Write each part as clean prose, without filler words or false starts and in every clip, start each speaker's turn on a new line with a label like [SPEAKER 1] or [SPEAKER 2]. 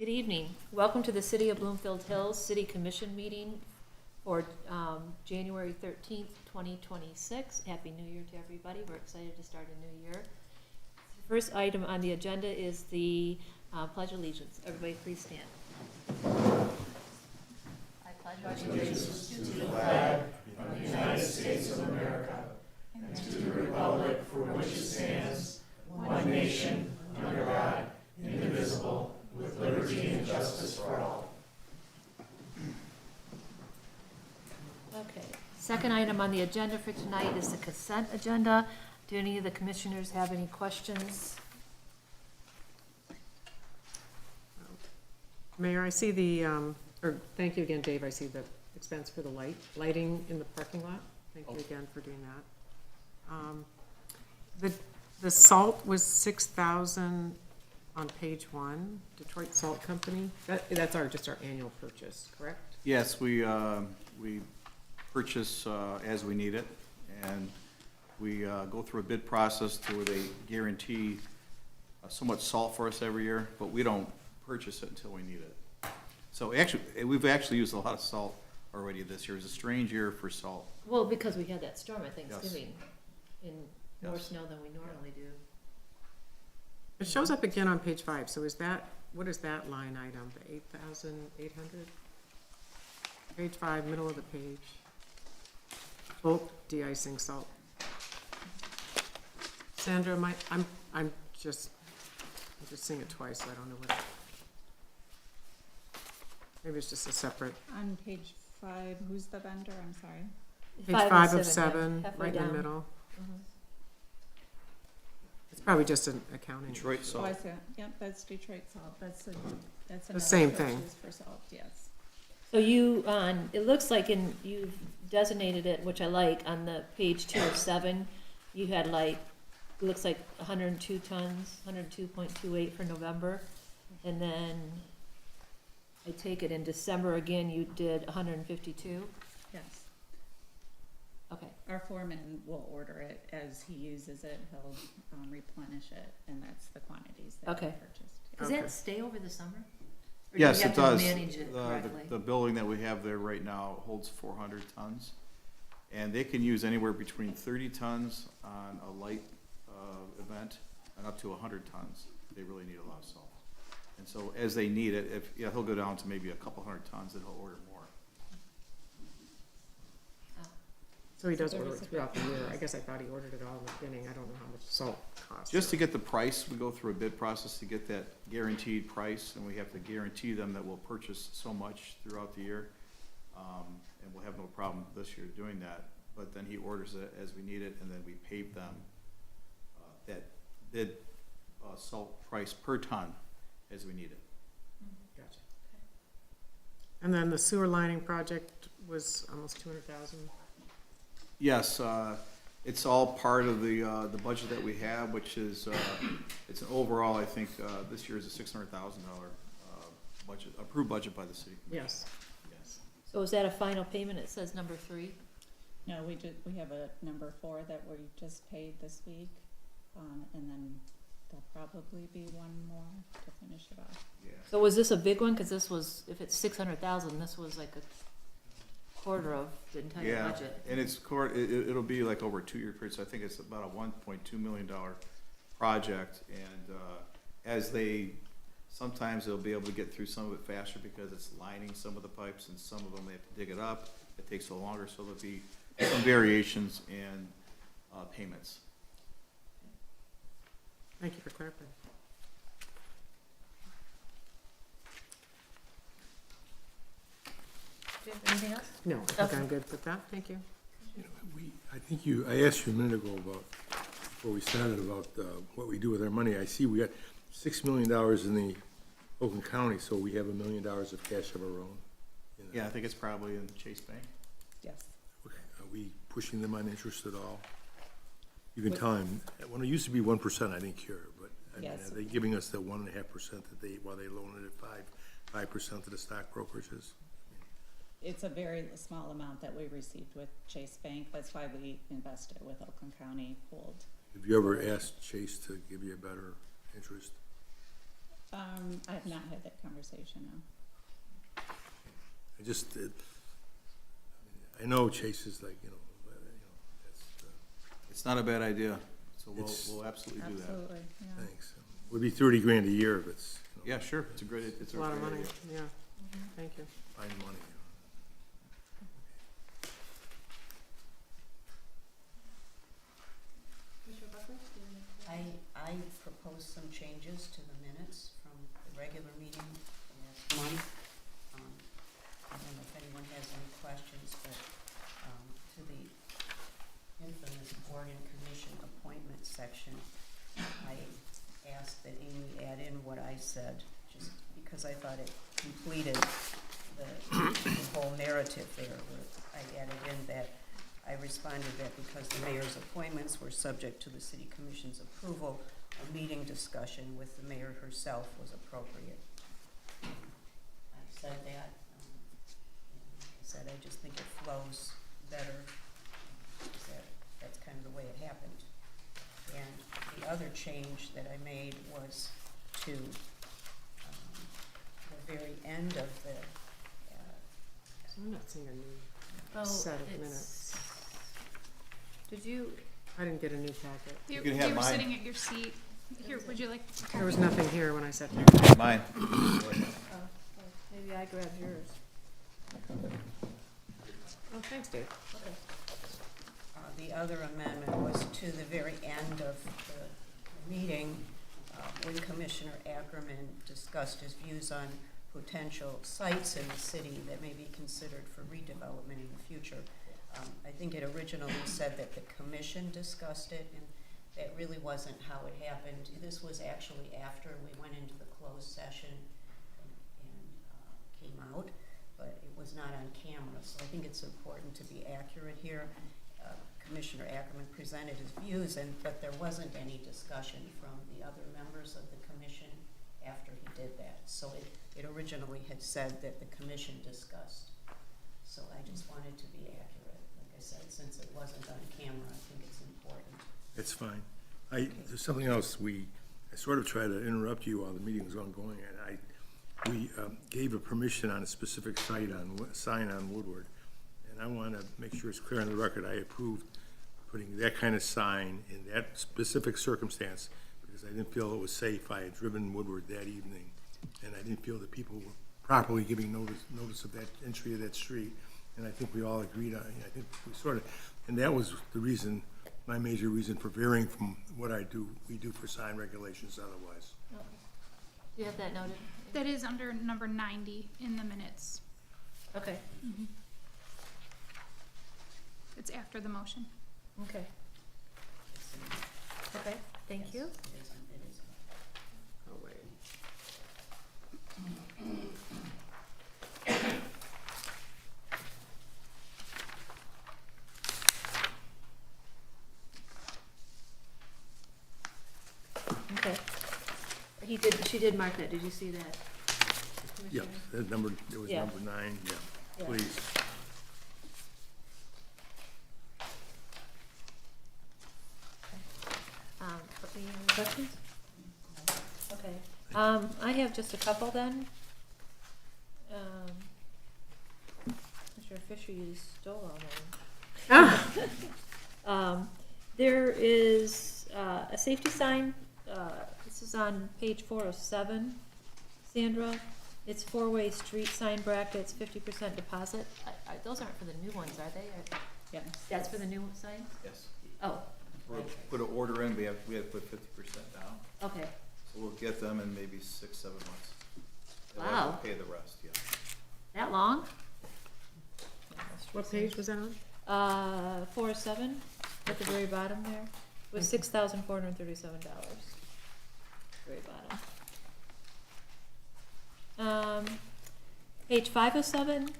[SPEAKER 1] Good evening. Welcome to the City of Bloomfield Hills City Commission meeting for January 13th, 2026. Happy New Year to everybody. We're excited to start a new year. The first item on the agenda is the Pledge of Allegiance. Everybody please stand. I pledge allegiance to the flag of the United States of America and to the republic for which it stands, one nation, under God, indivisible, with liberty and justice for all. Okay. Second item on the agenda for tonight is the consent agenda. Do any of the commissioners have any questions?
[SPEAKER 2] Mayor, I see thank you again, Dave. I see the expense for the lighting in the parking lot. Thank you again for doing that. The salt was 6,000 on page 1, Detroit Salt Company. That's just our annual purchase, correct?
[SPEAKER 3] Yes, we purchase as we need it, and we go through a bid process to where they guarantee so much salt for us every year, but we don't purchase it until we need it. So actually, we've actually used a lot of salt already this year. It's a strange year for salt.
[SPEAKER 1] Well, because we had that storm at Thanksgiving and more snow than we normally do.
[SPEAKER 2] It shows up again on page 5. So what is that line item? The 8,800? Page 5, middle of the page. Bulk de-icing salt. Sandra, I'm just seeing it twice, so I don't know what. Maybe it's just a separate.
[SPEAKER 4] On page 5, who's the vendor? I'm sorry.
[SPEAKER 2] Page 5 of
[SPEAKER 1] 7,
[SPEAKER 2] 7,
[SPEAKER 1] halfway
[SPEAKER 2] right in
[SPEAKER 1] down.
[SPEAKER 2] the middle.
[SPEAKER 1] Mhm.
[SPEAKER 2] It's probably just an accounting.
[SPEAKER 3] Detroit
[SPEAKER 4] Oh,
[SPEAKER 3] salt.
[SPEAKER 4] I see it. Yep, that's Detroit salt. That's another
[SPEAKER 2] same thing.
[SPEAKER 4] purchase for salt, yes.
[SPEAKER 1] So it looks like you've designated it, which I like, on the page 2 of 7, you had it looks like 102 tons, 102.28 for November. And then I take it in December again, you did 152?
[SPEAKER 4] Yes.
[SPEAKER 1] Okay.
[SPEAKER 4] Our foreman will order it as he uses it. He'll replenish it, and that's the quantities that we
[SPEAKER 1] Okay.
[SPEAKER 4] purchased.
[SPEAKER 1] Does
[SPEAKER 2] Okay.
[SPEAKER 1] that stay over the summer? Or do
[SPEAKER 3] Yes,
[SPEAKER 1] you have
[SPEAKER 3] it does.
[SPEAKER 1] to manage it correctly?
[SPEAKER 3] The building that we have there right now holds 400 tons, and they can use anywhere between 30 tons on a light event and up to 100 tons. They really need a lot of salt. And so as they need it, he'll go down to maybe a couple hundred tons, and he'll order more.
[SPEAKER 2] So he does
[SPEAKER 4] So there
[SPEAKER 2] order
[SPEAKER 4] is
[SPEAKER 2] it
[SPEAKER 4] a
[SPEAKER 2] throughout the year. I guess I thought he ordered it all in the beginning. I don't know how much salt costs.
[SPEAKER 3] Just to get the price, we go through a bid process to get that guaranteed price, and we have to guarantee them that we'll purchase so much throughout the year. And we'll have no problem this year doing that, but then he orders it as we need it, and then we pay them that bid salt price per ton as we need it.
[SPEAKER 2] Gotcha. And then the sewer lining project was almost 200,000.
[SPEAKER 3] Yes, it's all part of the budget that we have, which is, it's an overall, I think, this year is a $600,000 budget, approved budget by the city.
[SPEAKER 2] Yes.
[SPEAKER 3] Yes.
[SPEAKER 1] So is that a final payment? It says number 3?
[SPEAKER 4] No, we have a number 4 that we just paid this week, and then there'll probably be one more to finish it off.
[SPEAKER 3] Yeah.
[SPEAKER 1] So was this a big one? Because this was, if it's 600,000, this was like a quarter of the entire
[SPEAKER 3] Yeah,
[SPEAKER 1] budget.
[SPEAKER 3] and it'll be like over a 2-year period, so I think it's about a $1.2 million project, and sometimes they'll be able to get through some of it faster because it's lining some of the pipes, and some of them they have to dig it up. It takes a little longer, so there'll be some variations in payments.
[SPEAKER 2] Thank you for clarifying.
[SPEAKER 1] Do you have anything else?
[SPEAKER 2] No, I think
[SPEAKER 1] Okay.
[SPEAKER 2] I'm good with that. Thank you.
[SPEAKER 5] You know, I asked you a minute ago before we started about what we do with our money. I see we got $6 million in the Oakland County, so we have $1 million of cash of our own. You know.
[SPEAKER 3] Yeah, I think it's probably in Chase Bank.
[SPEAKER 4] Yes.
[SPEAKER 5] Okay. Are we pushing them on interest at all? You can tell them, when it used to be 1%, I didn't care, but I mean,
[SPEAKER 4] Yes.
[SPEAKER 5] are they giving us that 1.5% while they loan it at 5% to the stock brokerages?
[SPEAKER 4] It's a very small amount that we received with Chase Bank. That's why we invested with Oakland County pooled.
[SPEAKER 5] Have you ever asked Chase to give you a better interest?
[SPEAKER 4] I have not had that conversation, no.
[SPEAKER 5] I just, I know Chase is like, that's,
[SPEAKER 3] It's not a bad idea, so
[SPEAKER 5] It's-
[SPEAKER 3] we'll absolutely do that.
[SPEAKER 4] Absolutely, yeah.
[SPEAKER 5] thanks. Would be 30 grand a year if it's,
[SPEAKER 3] Yeah, sure, it's a great
[SPEAKER 2] It's a lot of money,
[SPEAKER 3] idea.
[SPEAKER 2] yeah. Thank you.
[SPEAKER 5] fine money.
[SPEAKER 6] I proposed some changes to the minutes from the regular meeting last month. I don't know if anyone has any questions, but to the infamous board and commission appointment section, I asked that Amy add in what I said, just because I thought it completed the whole narrative there, where I added in that I responded that because the mayor's appointments were subject to the city commission's approval, a meeting discussion with the mayor herself was appropriate. I said that, and like I said, I just think it flows better, that's kind of the way it happened. And the other change that I made was to the very end of the,
[SPEAKER 2] So I'm not seeing a new,
[SPEAKER 1] Oh,
[SPEAKER 2] Set of
[SPEAKER 1] it's-
[SPEAKER 2] minutes.
[SPEAKER 1] Did you,
[SPEAKER 2] I didn't get a new packet.
[SPEAKER 3] You can have
[SPEAKER 7] were
[SPEAKER 3] mine.
[SPEAKER 7] sitting at your seat. Here, would you like?
[SPEAKER 2] There was nothing here when I sat there.
[SPEAKER 3] Mine.
[SPEAKER 1] maybe I grabbed yours.
[SPEAKER 2] Oh, thanks, Dave.
[SPEAKER 1] Okay.
[SPEAKER 6] the other amendment was to the very end of the meeting, when Commissioner Ackerman discussed his views on potential sites in the city that may be considered for redevelopment in the future. I think it originally said that the commission discussed it, and that really wasn't how it happened. This was actually after we went into the closed session and came out, but it was not on camera, so I think it's important to be accurate here. Commissioner Ackerman presented his views, but there wasn't any discussion from the other members of the commission after he did that. So it originally had said that the commission discussed. So I just wanted to be accurate. Like I said, since it wasn't on camera, I think it's important.
[SPEAKER 5] It's fine. There's something else, I sort of tried to interrupt you while the meeting was ongoing, and we gave a permission on a specific sign on Woodward, and I want to make sure it's clear on the record, I approved putting that kind of sign in that specific circumstance, because I didn't feel it was safe. I had driven Woodward that evening, and I didn't feel that people were properly giving notice of that entry of that street, and I think we all agreed on, I think we sort of, and that was the reason, my major reason for varying from what we do for sign regulations otherwise.
[SPEAKER 1] Okay. Do you have that noted?
[SPEAKER 7] That is under number 90 in the minutes.
[SPEAKER 1] Okay,
[SPEAKER 7] It's after the motion.
[SPEAKER 1] okay. Okay, thank you.
[SPEAKER 6] It is.
[SPEAKER 2] Oh, wait.
[SPEAKER 1] Okay. She did mark that, did you see that?
[SPEAKER 5] Yeah,
[SPEAKER 1] Commissioner?
[SPEAKER 5] it was
[SPEAKER 1] Yeah.
[SPEAKER 5] number 9, yeah,
[SPEAKER 1] Yeah.
[SPEAKER 5] please.
[SPEAKER 1] Any questions? Okay, I have just a couple then. Mr. Fisher, you stole all mine. There is, a safety sign, this is on page 407, Sandra. It's four-way street sign brackets, 50% deposit. Those aren't for the new ones, are they? Or-
[SPEAKER 4] Yes.
[SPEAKER 1] That's for the new signs?
[SPEAKER 3] Yes.
[SPEAKER 1] Oh,
[SPEAKER 3] Put an order in, we have to put 50% down,
[SPEAKER 1] okay.
[SPEAKER 3] so we'll get them in maybe 6-7 months. And we'll
[SPEAKER 1] Wow.
[SPEAKER 3] have to pay the rest, yeah.
[SPEAKER 1] That long?
[SPEAKER 2] What page was that on?
[SPEAKER 1] 407, at the very bottom there, was $6,437. Very bottom. Page 507,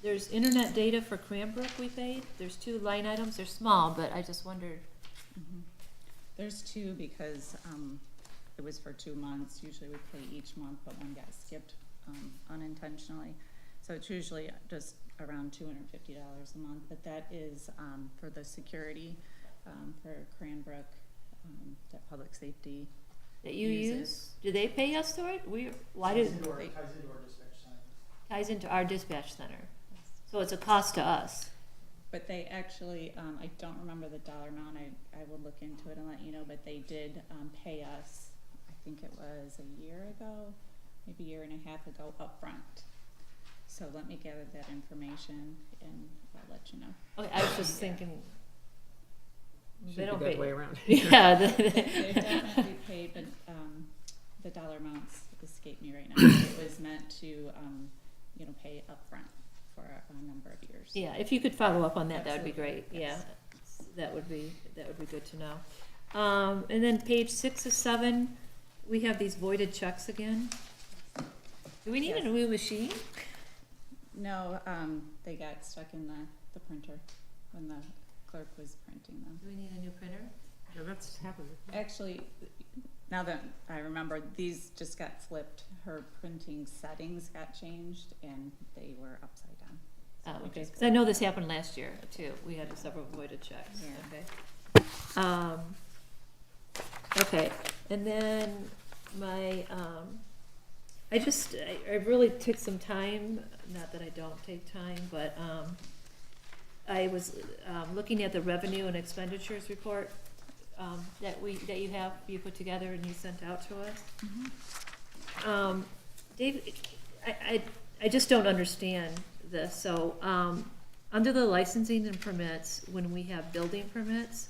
[SPEAKER 1] there's internet data for Cranbrook we paid. There's 2 line items. They're small, but I just wondered.
[SPEAKER 4] There's 2 because it was for 2 months. Usually we pay each month, but one got skipped unintentionally. So it's usually just around $250 a month, but that is for the security for Cranbrook, that public safety
[SPEAKER 1] that you
[SPEAKER 4] Use it.
[SPEAKER 1] use? Do they pay us for it? Why did,
[SPEAKER 8] Ties into our dispatch center.
[SPEAKER 1] ties into our dispatch center? So it's a cost to us.
[SPEAKER 4] But they actually, I don't remember the dollar amount, I will look into it and let you know, but they did, pay us, I think it was a year ago, maybe a year and a half ago, upfront. So let me gather that information and I'll let you know.
[SPEAKER 1] Okay, I was just thinking,
[SPEAKER 2] Should
[SPEAKER 1] they
[SPEAKER 2] be
[SPEAKER 1] don't
[SPEAKER 2] the other
[SPEAKER 1] pay.
[SPEAKER 2] way around.
[SPEAKER 1] Yeah.
[SPEAKER 4] They've definitely paid, but, the dollar amounts escape me right now. It was meant to, pay upfront for a number of years.
[SPEAKER 1] Yeah, if you could follow up on that, that would be
[SPEAKER 4] Absolutely,
[SPEAKER 1] great, yeah.
[SPEAKER 4] yes.
[SPEAKER 1] That would be good to know. And then page 6 of 7, we have these voided checks again. Do we need a
[SPEAKER 4] Yes.
[SPEAKER 1] new machine?
[SPEAKER 4] No, they got stuck in the printer when the clerk was printing them.
[SPEAKER 1] Do we need a new printer?
[SPEAKER 2] Yeah, that's happened.
[SPEAKER 4] Actually, now that I remember, these just got flipped. Her printing settings got changed and they were upside down. So
[SPEAKER 1] Oh,
[SPEAKER 4] we
[SPEAKER 1] okay,
[SPEAKER 4] just
[SPEAKER 1] because I know this happened last year too, we had several voided checks,
[SPEAKER 4] Yeah.
[SPEAKER 1] okay. Okay, and then I really took some time, not that I don't take time, but, I was, looking at the revenue and expenditures report, that you put together and you sent out to us. Dave, I just don't understand this, so, under the licensing and permits, when we have building permits,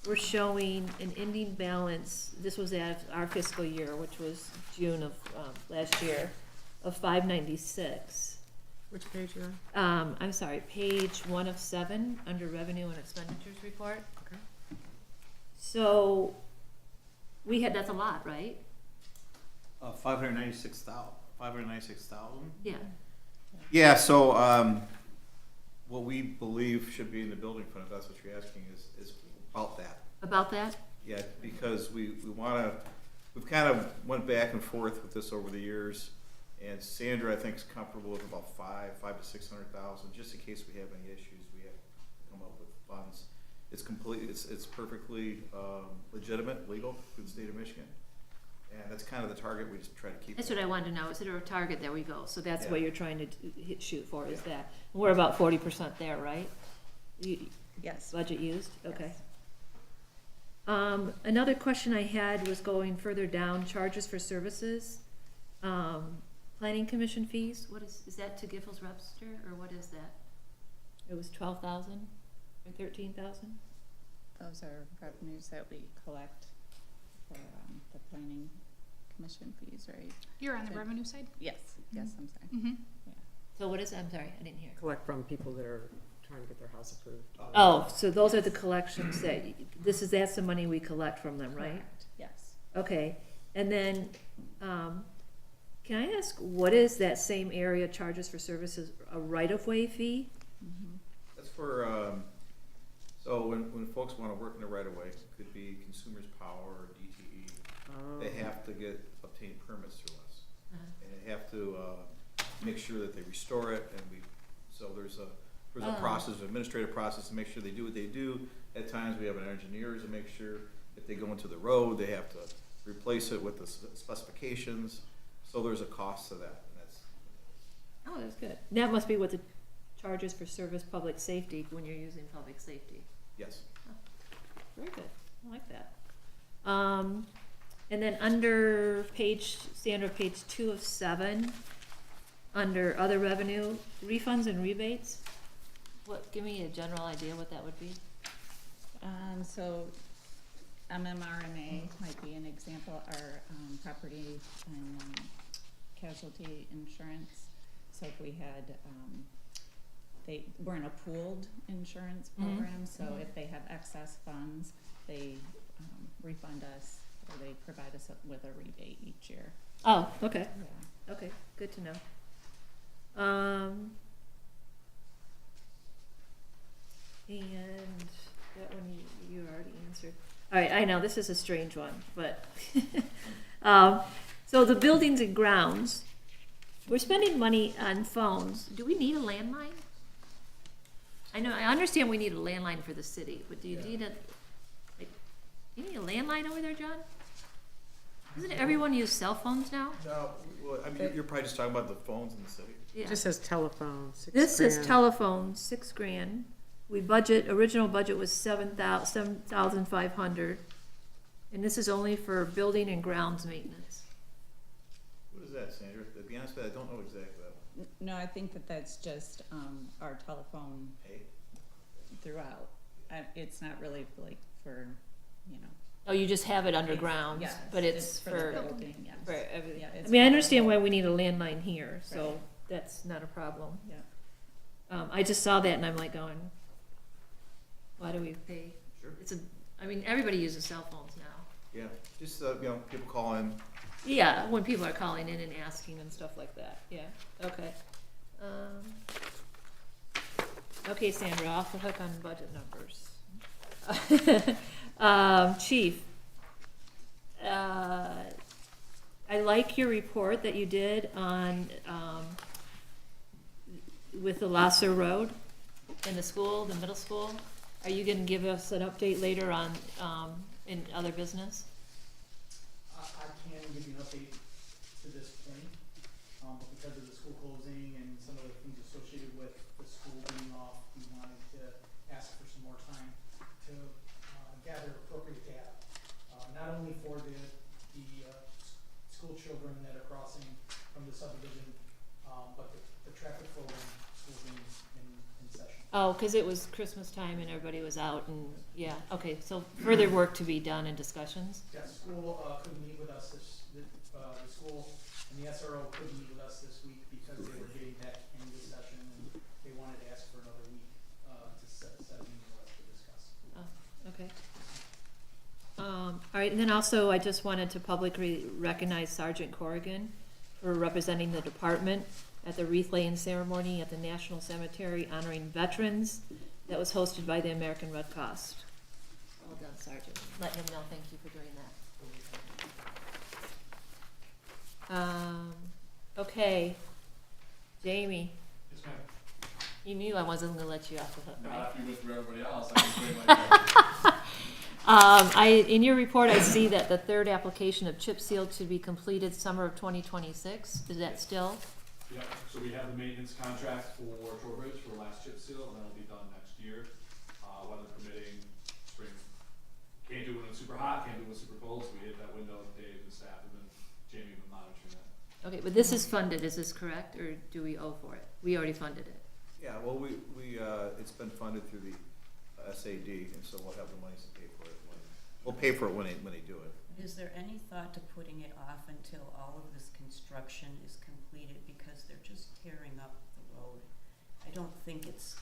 [SPEAKER 1] we're showing an ending balance, this was at our fiscal year, which was June of, last year, of 596.
[SPEAKER 2] Which page are you on?
[SPEAKER 1] I'm sorry, page 1 of 7, under revenue and expenditures report.
[SPEAKER 2] Okay.
[SPEAKER 1] So, that's a lot, right?
[SPEAKER 3] 596,000.
[SPEAKER 1] Yeah.
[SPEAKER 3] Yeah, so, what we believe should be in the building fund, if that's what you're asking, is about that.
[SPEAKER 1] About that?
[SPEAKER 3] Yeah, because we've kind of went back and forth with this over the years, and Sandra, I think, is comfortable with about 500 to 600,000, just in case we have any issues, we have to come up with funds. It's perfectly, legitimate, legal for the state of Michigan, and that's kind of the target we just try to keep.
[SPEAKER 1] That's what I wanted to know, is it a target? There we go, so that's
[SPEAKER 3] Yeah.
[SPEAKER 1] what you're trying to shoot for, is
[SPEAKER 3] Yeah.
[SPEAKER 1] that, we're about 40% there, right?
[SPEAKER 4] Yes.
[SPEAKER 1] Budget used, okay.
[SPEAKER 4] Yes.
[SPEAKER 1] Another question I had was going further down, charges for services, planning commission fees, what is that to Giffords Webster, or what is that? It was 12,000 or 13,000?
[SPEAKER 4] Those are revenues that we collect for, the planning commission fees, right?
[SPEAKER 7] You're on the
[SPEAKER 4] So-
[SPEAKER 7] revenue side?
[SPEAKER 4] Yes, yes, I'm sorry.
[SPEAKER 7] Mm-hmm.
[SPEAKER 1] So what is, I'm sorry, I didn't hear.
[SPEAKER 2] Collect from people that are trying to get their house approved.
[SPEAKER 1] Oh, so those are the collections that, that's the money we collect from them, right?
[SPEAKER 4] Correct, yes.
[SPEAKER 1] Okay, and then, can I ask, what is that same area charges for services, a right-of-way fee?
[SPEAKER 3] That's for, so when folks want to work in the right of way, it could be Consumers Power or DTE, they have to obtain permits through us. And they have to, make sure that they restore it, and so there's a process, an administrative process to make sure they do what they do. At times, we have an engineer to make sure if they go into the road, they have to replace it with the specifications. So there's a cost to that, and that's.
[SPEAKER 1] Oh, that's good. That must be what the charges for service public safety, when you're using public safety.
[SPEAKER 3] Yes.
[SPEAKER 1] Very good, I like that. And then under Sandra, page 2 of 7, under other revenue, refunds and rebates, give me a general idea what that would be?
[SPEAKER 4] So MMRMA might be an example, our, property and, casualty insurance. So if we had, we're in a pooled insurance program, so if they have excess funds, they, refund us, or they provide us with a rebate each year.
[SPEAKER 1] Oh, okay,
[SPEAKER 4] Yeah.
[SPEAKER 1] okay, good to know. And that one you already answered. All right, I know, this is a strange one, but, so the buildings and grounds, we're spending money on phones. Do we need a landline? I understand we need a landline for the city, but do you need a landline over there, John? Doesn't everyone use cell phones now?
[SPEAKER 3] No, well, I mean, you're probably just talking about the phones in the city.
[SPEAKER 2] It
[SPEAKER 1] Yeah.
[SPEAKER 2] just says telephone, $6,000.
[SPEAKER 1] This says telephone, $6,000. Original budget was $7,500. And this is only for building and grounds maintenance.
[SPEAKER 3] What is that, Sandra? To be honest with you, I don't know exactly that one.
[SPEAKER 4] No, I think that that's just, our telephone
[SPEAKER 3] Hey?
[SPEAKER 4] throughout. It's not really like for, you know.
[SPEAKER 1] Oh, you just have it underground,
[SPEAKER 4] Yes,
[SPEAKER 1] but it's
[SPEAKER 4] the
[SPEAKER 1] for,
[SPEAKER 4] building, yes.
[SPEAKER 1] for everything.
[SPEAKER 4] Yeah,
[SPEAKER 1] I
[SPEAKER 4] it's
[SPEAKER 1] mean, I
[SPEAKER 4] for-
[SPEAKER 1] understand why we need a landline here, so
[SPEAKER 4] Right.
[SPEAKER 1] that's not a problem.
[SPEAKER 4] Yeah.
[SPEAKER 1] I just saw that and I'm like going, why do we pay?
[SPEAKER 3] Sure.
[SPEAKER 1] I mean, everybody uses cell phones now.
[SPEAKER 3] Yeah, just, people call in.
[SPEAKER 1] Yeah, when people are calling in and asking and stuff like that, yeah, okay. Okay, Sandra, off the hook on budget numbers. Chief, I like your report that you did on, with the Lasser Road in the school, the middle school. Are you gonna give us an update later on, in other business?
[SPEAKER 8] I can give you an update to this point, but because of the school closing and some of the things associated with the school being off, we wanted to ask for some more time to gather appropriate data. Not only for the school children that are crossing from the subdivision, but the traffic flow when school's in session.
[SPEAKER 1] Oh, cause it was Christmas time and everybody was out and, yeah, okay, so further work to be done in discussions?
[SPEAKER 8] Yeah, school couldn't meet with us the school and the SRO couldn't meet with us this week because they were getting back into session and they wanted to ask for another week to set a meeting with us to discuss.
[SPEAKER 1] Oh, okay. All right, and then also I just wanted to publicly recognize Sergeant Corrigan for representing the department at the wreath laying ceremony at the National Cemetery honoring veterans that was hosted by the American Red Cross. Well done, Sergeant. Letting him know, thank you for doing that. Okay, Jamie,
[SPEAKER 9] Yes, ma'am.
[SPEAKER 1] you knew I wasn't gonna let you off the hook, right?
[SPEAKER 9] Not after you went through everybody else, I can say my
[SPEAKER 1] in your report, I see that the third application of chip seal to be completed summer of 2026. Is that still?
[SPEAKER 9] Yep, so we have the maintenance contract for Trowbridge for the last chip seal, and that'll be done next year. Weather permitting, spring. Can't do it when it's super hot, can't do it when it's super cold, so we hit that window, Dave and staff have been, Jamie have been monitoring that.
[SPEAKER 1] Okay, but this is funded, is this correct, or do we owe for it? We already funded it.
[SPEAKER 3] Yeah, well, it's been funded through the SAD, and so we'll have the money to pay for it we'll pay for it when they do it.
[SPEAKER 6] Is there any thought to putting it off until all of this construction is completed, because they're just tearing up the road? I don't think it's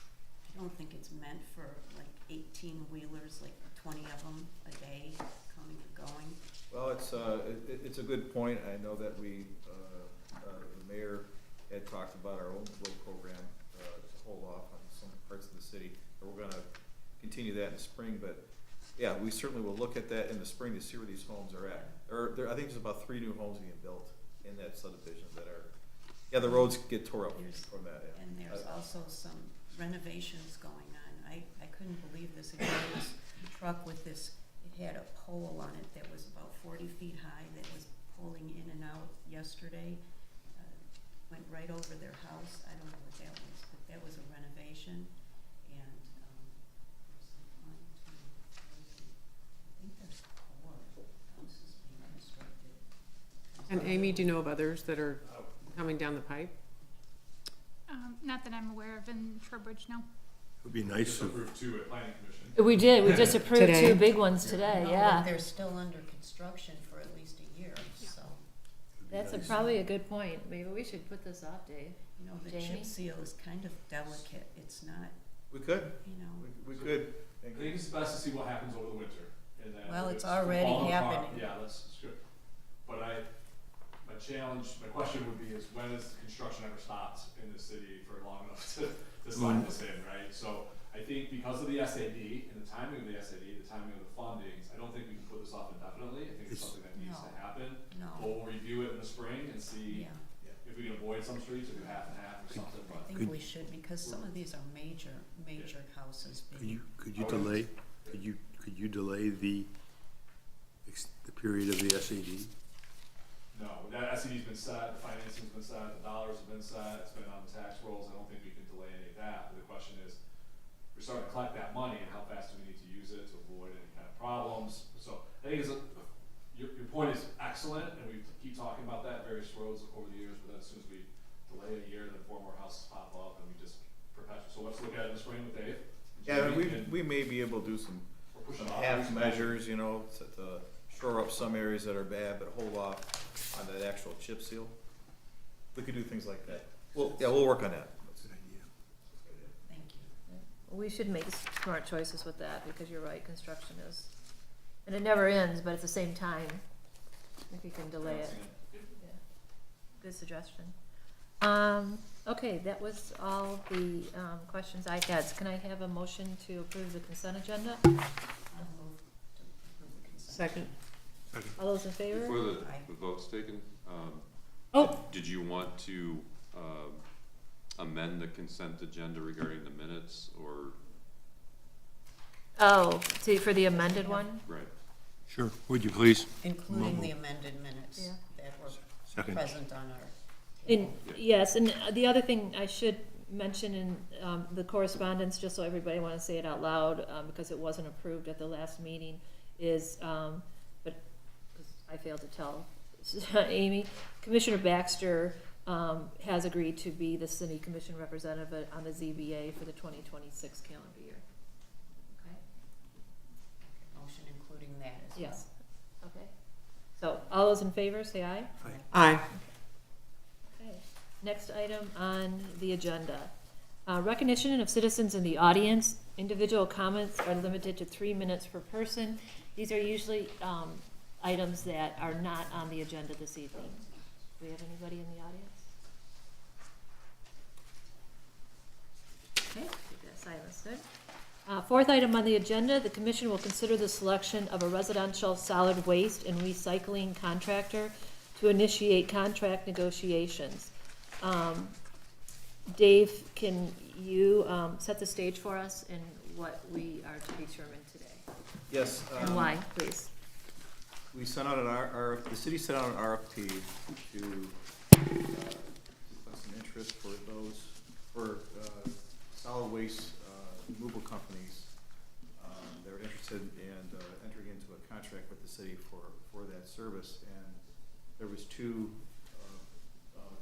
[SPEAKER 6] meant for like 18-wheelers, like 20 of them a day coming and going.
[SPEAKER 3] Well, it's a good point. I know that the mayor had talked about our own road program, to hold off on some parts of the city. But we're gonna continue that in the spring, but yeah, we certainly will look at that in the spring to see where these homes are at. I think there's about 3 new homes being built in that subdivision that are, the roads get tore up from that. Yeah.
[SPEAKER 6] And there's also some renovations going on. I couldn't believe this. Again, this truck with this, it had a pole on it that was about 40 feet high that was pulling in and out yesterday. Went right over their house. I don't know what that was, but that was a renovation. And there's like 1, 2, 3, I think there's 4 houses being constructed.
[SPEAKER 2] And Amy, do you know of others that are coming down the pipe?
[SPEAKER 7] Not that I'm aware of in Trowbridge, no.
[SPEAKER 5] It would be
[SPEAKER 9] We
[SPEAKER 5] nice
[SPEAKER 9] just
[SPEAKER 5] if,
[SPEAKER 9] approved 2 at planning commission.
[SPEAKER 1] We did, we just approved
[SPEAKER 2] Today?
[SPEAKER 1] 2 big ones today,
[SPEAKER 6] No,
[SPEAKER 1] yeah.
[SPEAKER 6] but they're still under construction for at least a year, so,
[SPEAKER 1] That's probably a good point. Maybe we should put this off, Dave.
[SPEAKER 6] you know, the
[SPEAKER 1] Jamie?
[SPEAKER 6] chip seal is kind of delicate. It's not,
[SPEAKER 3] We could,
[SPEAKER 6] you know,
[SPEAKER 3] we could.
[SPEAKER 9] I think it's best to see what happens over the winter. And then
[SPEAKER 6] Well,
[SPEAKER 9] if
[SPEAKER 6] it's
[SPEAKER 9] it's
[SPEAKER 6] already
[SPEAKER 9] falling apart,
[SPEAKER 6] happening.
[SPEAKER 9] Yeah, that's good. But my question would be is when has construction ever stopped in the city for long enough to slide this in, right? So I think because of the SAD and the timing of the SAD, the timing of the fundings, I don't think we can put this off indefinitely. I think it's something that needs to
[SPEAKER 6] No.
[SPEAKER 9] happen.
[SPEAKER 6] no,
[SPEAKER 9] We'll review it in the spring and see
[SPEAKER 6] yeah.
[SPEAKER 9] if we can avoid some streets or do half and half or something,
[SPEAKER 6] I
[SPEAKER 9] but.
[SPEAKER 6] think we should, because some of these are major houses being.
[SPEAKER 5] could you delay, could you delay the period of the SAD?
[SPEAKER 9] No, that SED's been set, the financing's been set, the dollars have been set, it's been on the tax rolls, I don't think we can delay any of that, but the question is, we're starting to collect that money, and how fast do we need to use it to avoid any kind of problems? So, I think your point is excellent, and we keep talking about that, various roads over the years, but then as soon as we delay a year, then 4 more houses pop up, and we just perpetuate. So let's look at it in the spring with Dave.
[SPEAKER 3] Yeah,
[SPEAKER 9] Jamie, and
[SPEAKER 3] we may be able to do some
[SPEAKER 9] we're pushing off
[SPEAKER 3] half
[SPEAKER 9] these
[SPEAKER 3] measures, you know, to shore up some areas that are bad, but hold off on that actual chip seal. We could do things like that. Well, yeah, we'll work on that.
[SPEAKER 5] Good idea.
[SPEAKER 6] Thank you.
[SPEAKER 1] We should make smart choices with that, because you're right, construction is, and it never ends, but at the same time, if you can delay it. Yeah. Good suggestion. Okay, that was all the, questions I had. Can I have a motion to approve the consent agenda?
[SPEAKER 6] I'll move to approve the consent.
[SPEAKER 2] Second.
[SPEAKER 1] All those in favor?
[SPEAKER 10] Before
[SPEAKER 6] Aye.
[SPEAKER 10] the vote's taken,
[SPEAKER 1] Oh,
[SPEAKER 10] did you want to, amend the consent agenda regarding the minutes, or,
[SPEAKER 1] oh, see, for the amended one?
[SPEAKER 10] right?
[SPEAKER 5] Sure, would you please?
[SPEAKER 6] Including the amended minutes
[SPEAKER 1] Yeah.
[SPEAKER 6] that were
[SPEAKER 5] Second.
[SPEAKER 6] present on our
[SPEAKER 1] And,
[SPEAKER 6] table.
[SPEAKER 1] yes, and the other thing I should mention in, the correspondence, just so everybody wanna say it out loud, because it wasn't approved at the last meeting, is, but, 'cause I failed to tell Amy, Commissioner Baxter, has agreed to be the city commission representative on the ZBA for the 2026 calendar year. Okay?
[SPEAKER 6] Motion including that as well.
[SPEAKER 1] Yes, okay. So, all those in favor, say aye.
[SPEAKER 2] Aye.
[SPEAKER 1] Okay, next item on the agenda. Recognition of citizens in the audience. Individual comments are limited to 3 minutes per person. These are usually, items that are not on the agenda this evening. Do we have anybody in the audience? Okay, keep that silence there. Fourth item on the agenda, the commission will consider the selection of a residential solid waste and recycling contractor to initiate contract negotiations. Dave, can you, set the stage for us in what we are to determine today?
[SPEAKER 3] Yes.
[SPEAKER 1] And why, please?
[SPEAKER 3] We sent out the city sent out an RFP to express some interest for solid waste removal companies. They're interested in entering into a contract with the city for that service. And there was 2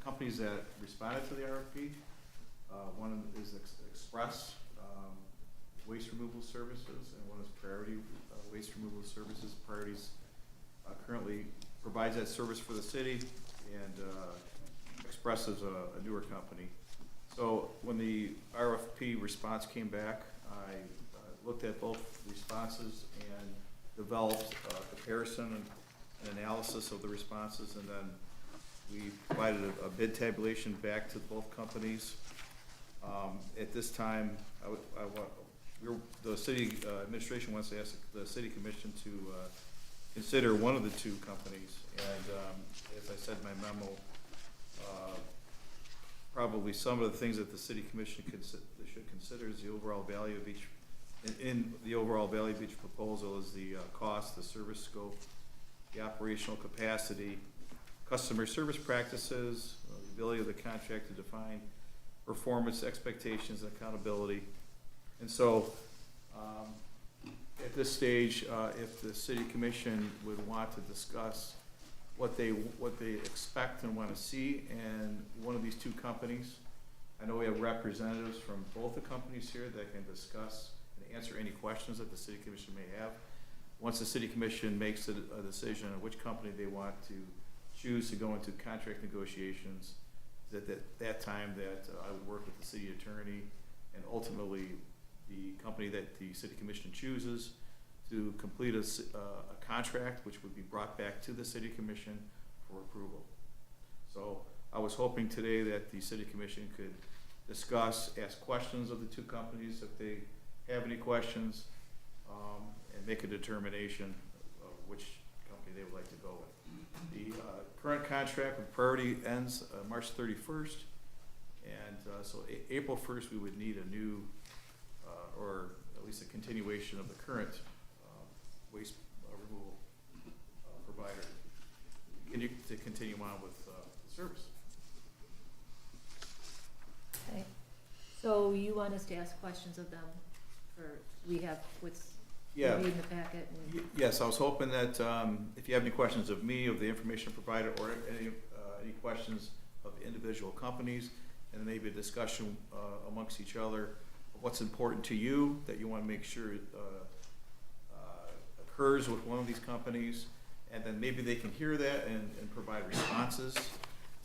[SPEAKER 3] companies that responded to the RFP. One is Express Waste Removal Services, and one is Priority Waste Removal Services. Priorities currently provides that service for the city, and Express is a newer company. So when the RFP response came back, I looked at both responses and developed a comparison and analysis of the responses, and then we provided a bid tabulation back to both companies. At this time, the city administration wants to ask the city commission to consider one of the 2 companies, and as I said in my memo, probably some of the things that the city commission should consider is the overall value of each, in the overall value of each proposal is the cost, the service scope, the operational capacity, customer service practices, the ability of the contract to define performance expectations and accountability. And so, at this stage, if the city commission would want to discuss what they expect and want to see in one of these 2 companies, I know we have representatives from both the companies here that can discuss and answer any questions that the city commission may have. Once the city commission makes a decision on which company they want to choose to go into contract negotiations, that time that I would work with the city attorney and ultimately the company that the city commission chooses to complete a contract, which would be brought back to the city commission for approval. So I was hoping today that the city commission could discuss, ask questions of the 2 companies if they have any questions, and make a determination of which company they would like to go with. The current contract with Priority ends March 31st, and so April 1st we would need a new, or at least a continuation of the current waste removal provider. to continue on with the service.
[SPEAKER 1] Okay. So you want us to ask questions of them for, we have what's
[SPEAKER 3] Yeah.
[SPEAKER 1] in the packet and.
[SPEAKER 3] Yes, I was hoping that if you have any questions of me, of the information provided, or any questions of individual companies, and maybe a discussion amongst each other of what's important to you, that you want to make sure occurs with one of these companies, and then maybe they can hear that and provide responses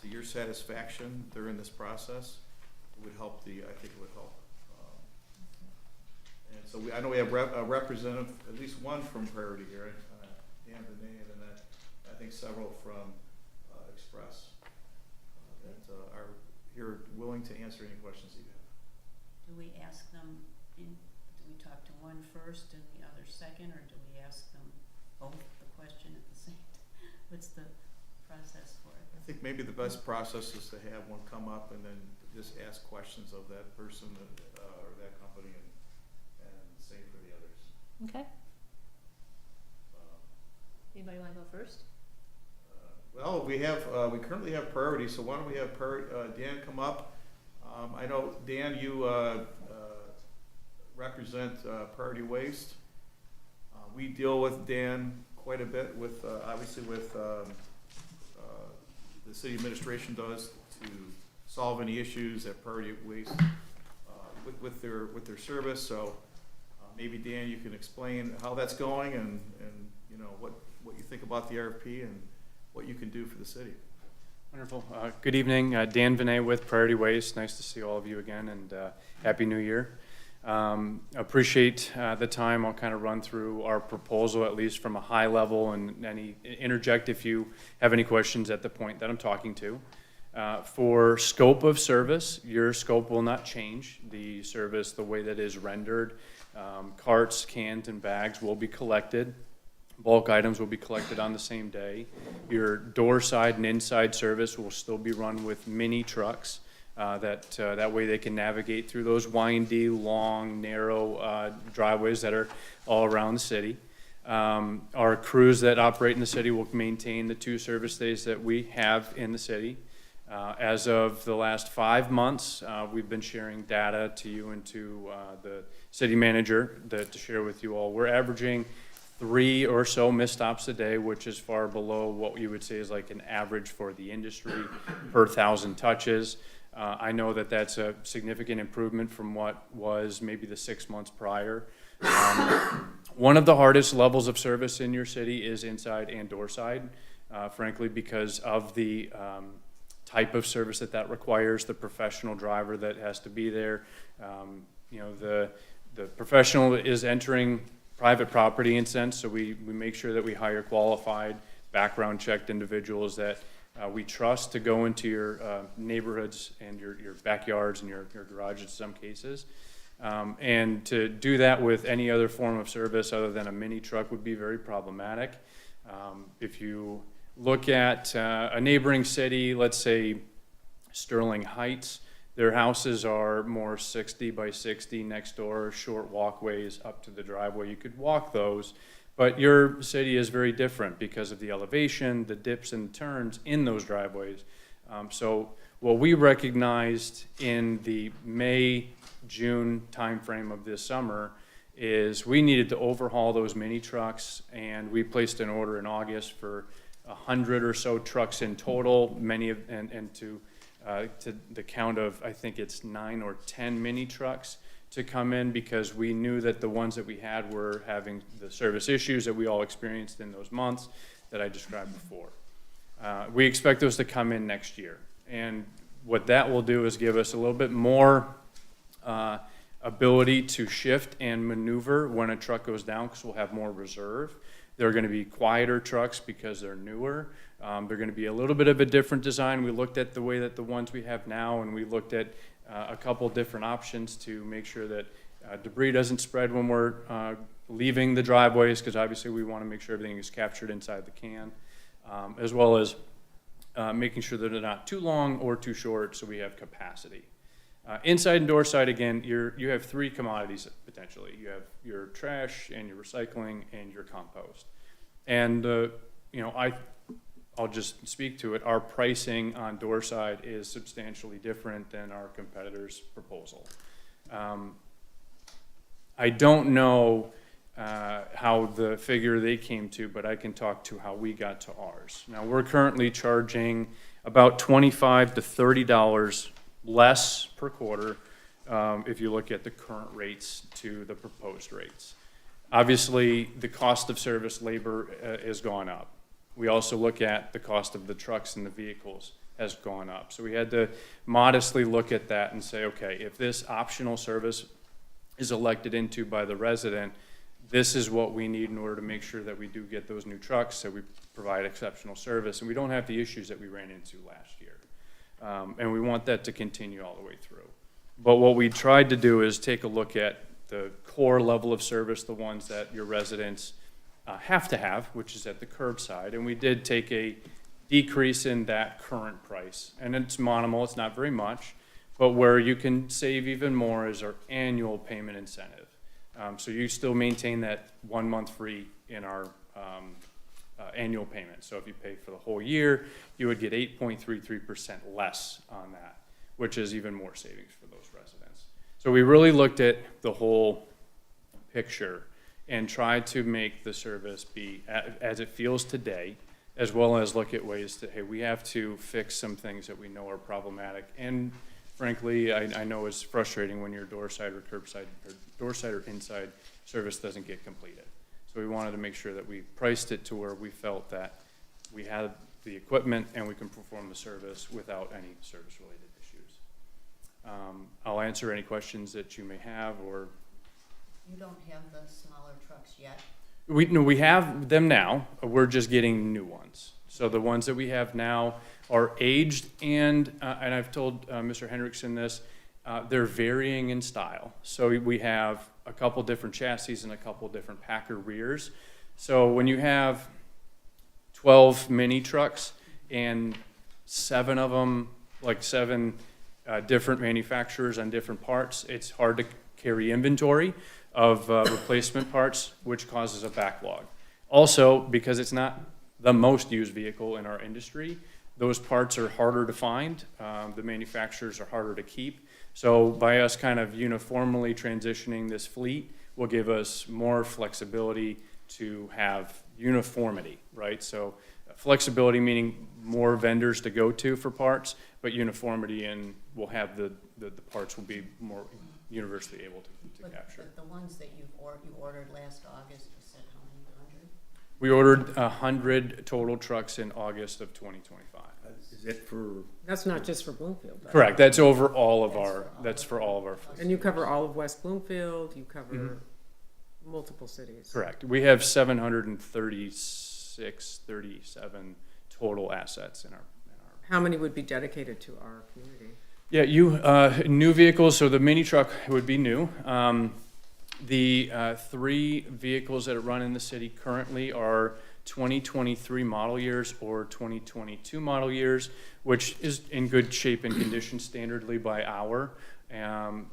[SPEAKER 3] to your satisfaction during this process. It would help I think it would help. And so I know we have a representative, at least one from Priority here, Dan Benet, and then I think several from Express that are here willing to answer any questions that you have.
[SPEAKER 6] Do we ask them, do we talk to one first and the other second, or do we ask them both the question at the same time? What's the process for it?
[SPEAKER 3] I think maybe the best process is to have one come up and then just ask questions of that person or that company, and same for the others.
[SPEAKER 1] Okay.
[SPEAKER 3] Um,
[SPEAKER 1] Anybody want to go first?
[SPEAKER 3] Well, we currently have Priority, so why don't we have Dan come up? I know, Dan, you represent Priority Waste. We deal with Dan quite a bit with, obviously with the city administration does to solve any issues at Priority Waste with their service. So maybe Dan, you can explain how that's going and you know what you think about the RFP and what you can do for the city.
[SPEAKER 11] Wonderful. Good evening. Dan Vinay with Priority Waste. Nice to see all of you again, and Happy New Year. Appreciate the time. I'll kind of run through our proposal, at least from a high level, and interject if you have any questions at the point that I'm talking to. For scope of service, your scope will not change. The service, the way that is rendered, carts, cans, and bags will be collected. Bulk items will be collected on the same day. Your door side and inside service will still be run with mini trucks. That way they can navigate through those windy, long, narrow driveways that are all around the city. Our crews that operate in the city will maintain the 2 service days that we have in the city. As of the last 5 months, we've been sharing data to you and to the city manager to share with you all. We're averaging 3 or so missed stops a day, which is far below what you would say is like an average for the industry per 1,000 touches. I know that that's a significant improvement from what was maybe the 6 months prior. One of the hardest levels of service in your city is inside and door side, frankly, because of the type of service that requires, the professional driver that has to be there. You know, the professional is entering private property in sense, so we make sure that we hire qualified, background checked individuals that we trust to go into your neighborhoods and your backyards and your garages in some cases. And to do that with any other form of service other than a mini truck would be very problematic. If you look at a neighboring city, let's say Sterling Heights, their houses are more 60 by 60 next door, short walkways up to the driveway. You could walk those, but your city is very different because of the elevation, the dips and turns in those driveways. So what we recognized in the May, June timeframe of this summer is we needed to overhaul those mini trucks, and we placed an order in August for 100 or so trucks in total, many of, and to the count of, I think it's 9 or 10 mini trucks to come in, because we knew that the ones that we had were having the service issues that we all experienced in those months that I described before. We expect those to come in next year. And what that will do is give us a little bit more ability to shift and maneuver when a truck goes down, because we'll have more reserve. They're going to be quieter trucks because they're newer. They're going to be a little bit of a different design. We looked at the way that the ones we have now, and we looked at a couple different options to make sure that debris doesn't spread when we're leaving the driveways, because obviously we want to make sure everything is captured inside the can, as well as making sure that they're not too long or too short so we have capacity. Inside and door side, again, you have 3 commodities potentially. You have your trash and your recycling and your compost. And you know, I'll just speak to it, our pricing on door side is substantially different than our competitor's proposal. I don't know how the figure they came to, but I can talk to how we got to ours. Now, we're currently charging about $25 to $30 less per quarter if you look at the current rates to the proposed rates. Obviously, the cost of service labor has gone up. We also look at the cost of the trucks and the vehicles has gone up. So we had to modestly look at that and say, okay, if this optional service is elected into by the resident, this is what we need in order to make sure that we do get those new trucks, that we provide exceptional service, and we don't have the issues that we ran into last year. And we want that to continue all the way through. But what we tried to do is take a look at the core level of service, the ones that your residents have to have, which is at the curbside, and we did take a decrease in that current price. And it's minimal, it's not very much, but where you can save even more is our annual payment incentive. So you still maintain that 1 month free in our annual payment. So if you pay for the whole year, you would get 8.33% less on that, which is even more savings for those residents. So we really looked at the whole picture and tried to make the service be as it feels today, as well as look at ways that, hey, we have to fix some things that we know are problematic. And frankly, I know it's frustrating when your doorside or curbside, or doorside or inside service doesn't get completed. So we wanted to make sure that we priced it to where we felt that we had the equipment and we can perform the service without any service-related issues. I'll answer any questions that you may have, or
[SPEAKER 6] You don't have the smaller trucks yet?
[SPEAKER 11] we have them now. We're just getting new ones. So the ones that we have now are aged, and I've told Mr. Hendrickson this, they're varying in style. So we have a couple different chassis and a couple different Packer rears. So when you have 12 mini trucks and 7 of them, like 7 different manufacturers on different parts, it's hard to carry inventory of replacement parts, which causes a backlog. Also, because it's not the most used vehicle in our industry, those parts are harder to find. The manufacturers are harder to keep. So by us kind of uniformly transitioning this fleet will give us more flexibility to have uniformity, right? So flexibility meaning more vendors to go to for parts, but uniformity, and we'll have the parts will be more universally able to capture.
[SPEAKER 6] But the ones that you ordered last August, you said how many, 100?
[SPEAKER 11] We ordered 100 total trucks in August of 2025.
[SPEAKER 5] Is that for,
[SPEAKER 2] That's not just for Bloomfield, though.
[SPEAKER 11] Correct, that's over all of our, that's for all of our fleet.
[SPEAKER 2] And you cover all of West Bloomfield, you cover multiple cities.
[SPEAKER 11] Correct, we have 736, 37 total assets in our.
[SPEAKER 2] How many would be dedicated to our community?
[SPEAKER 11] Yeah, new vehicles, so the mini truck would be new. The 3 vehicles that run in the city currently are 2023 model years or 2022 model years, which is in good shape and condition standardly by hour.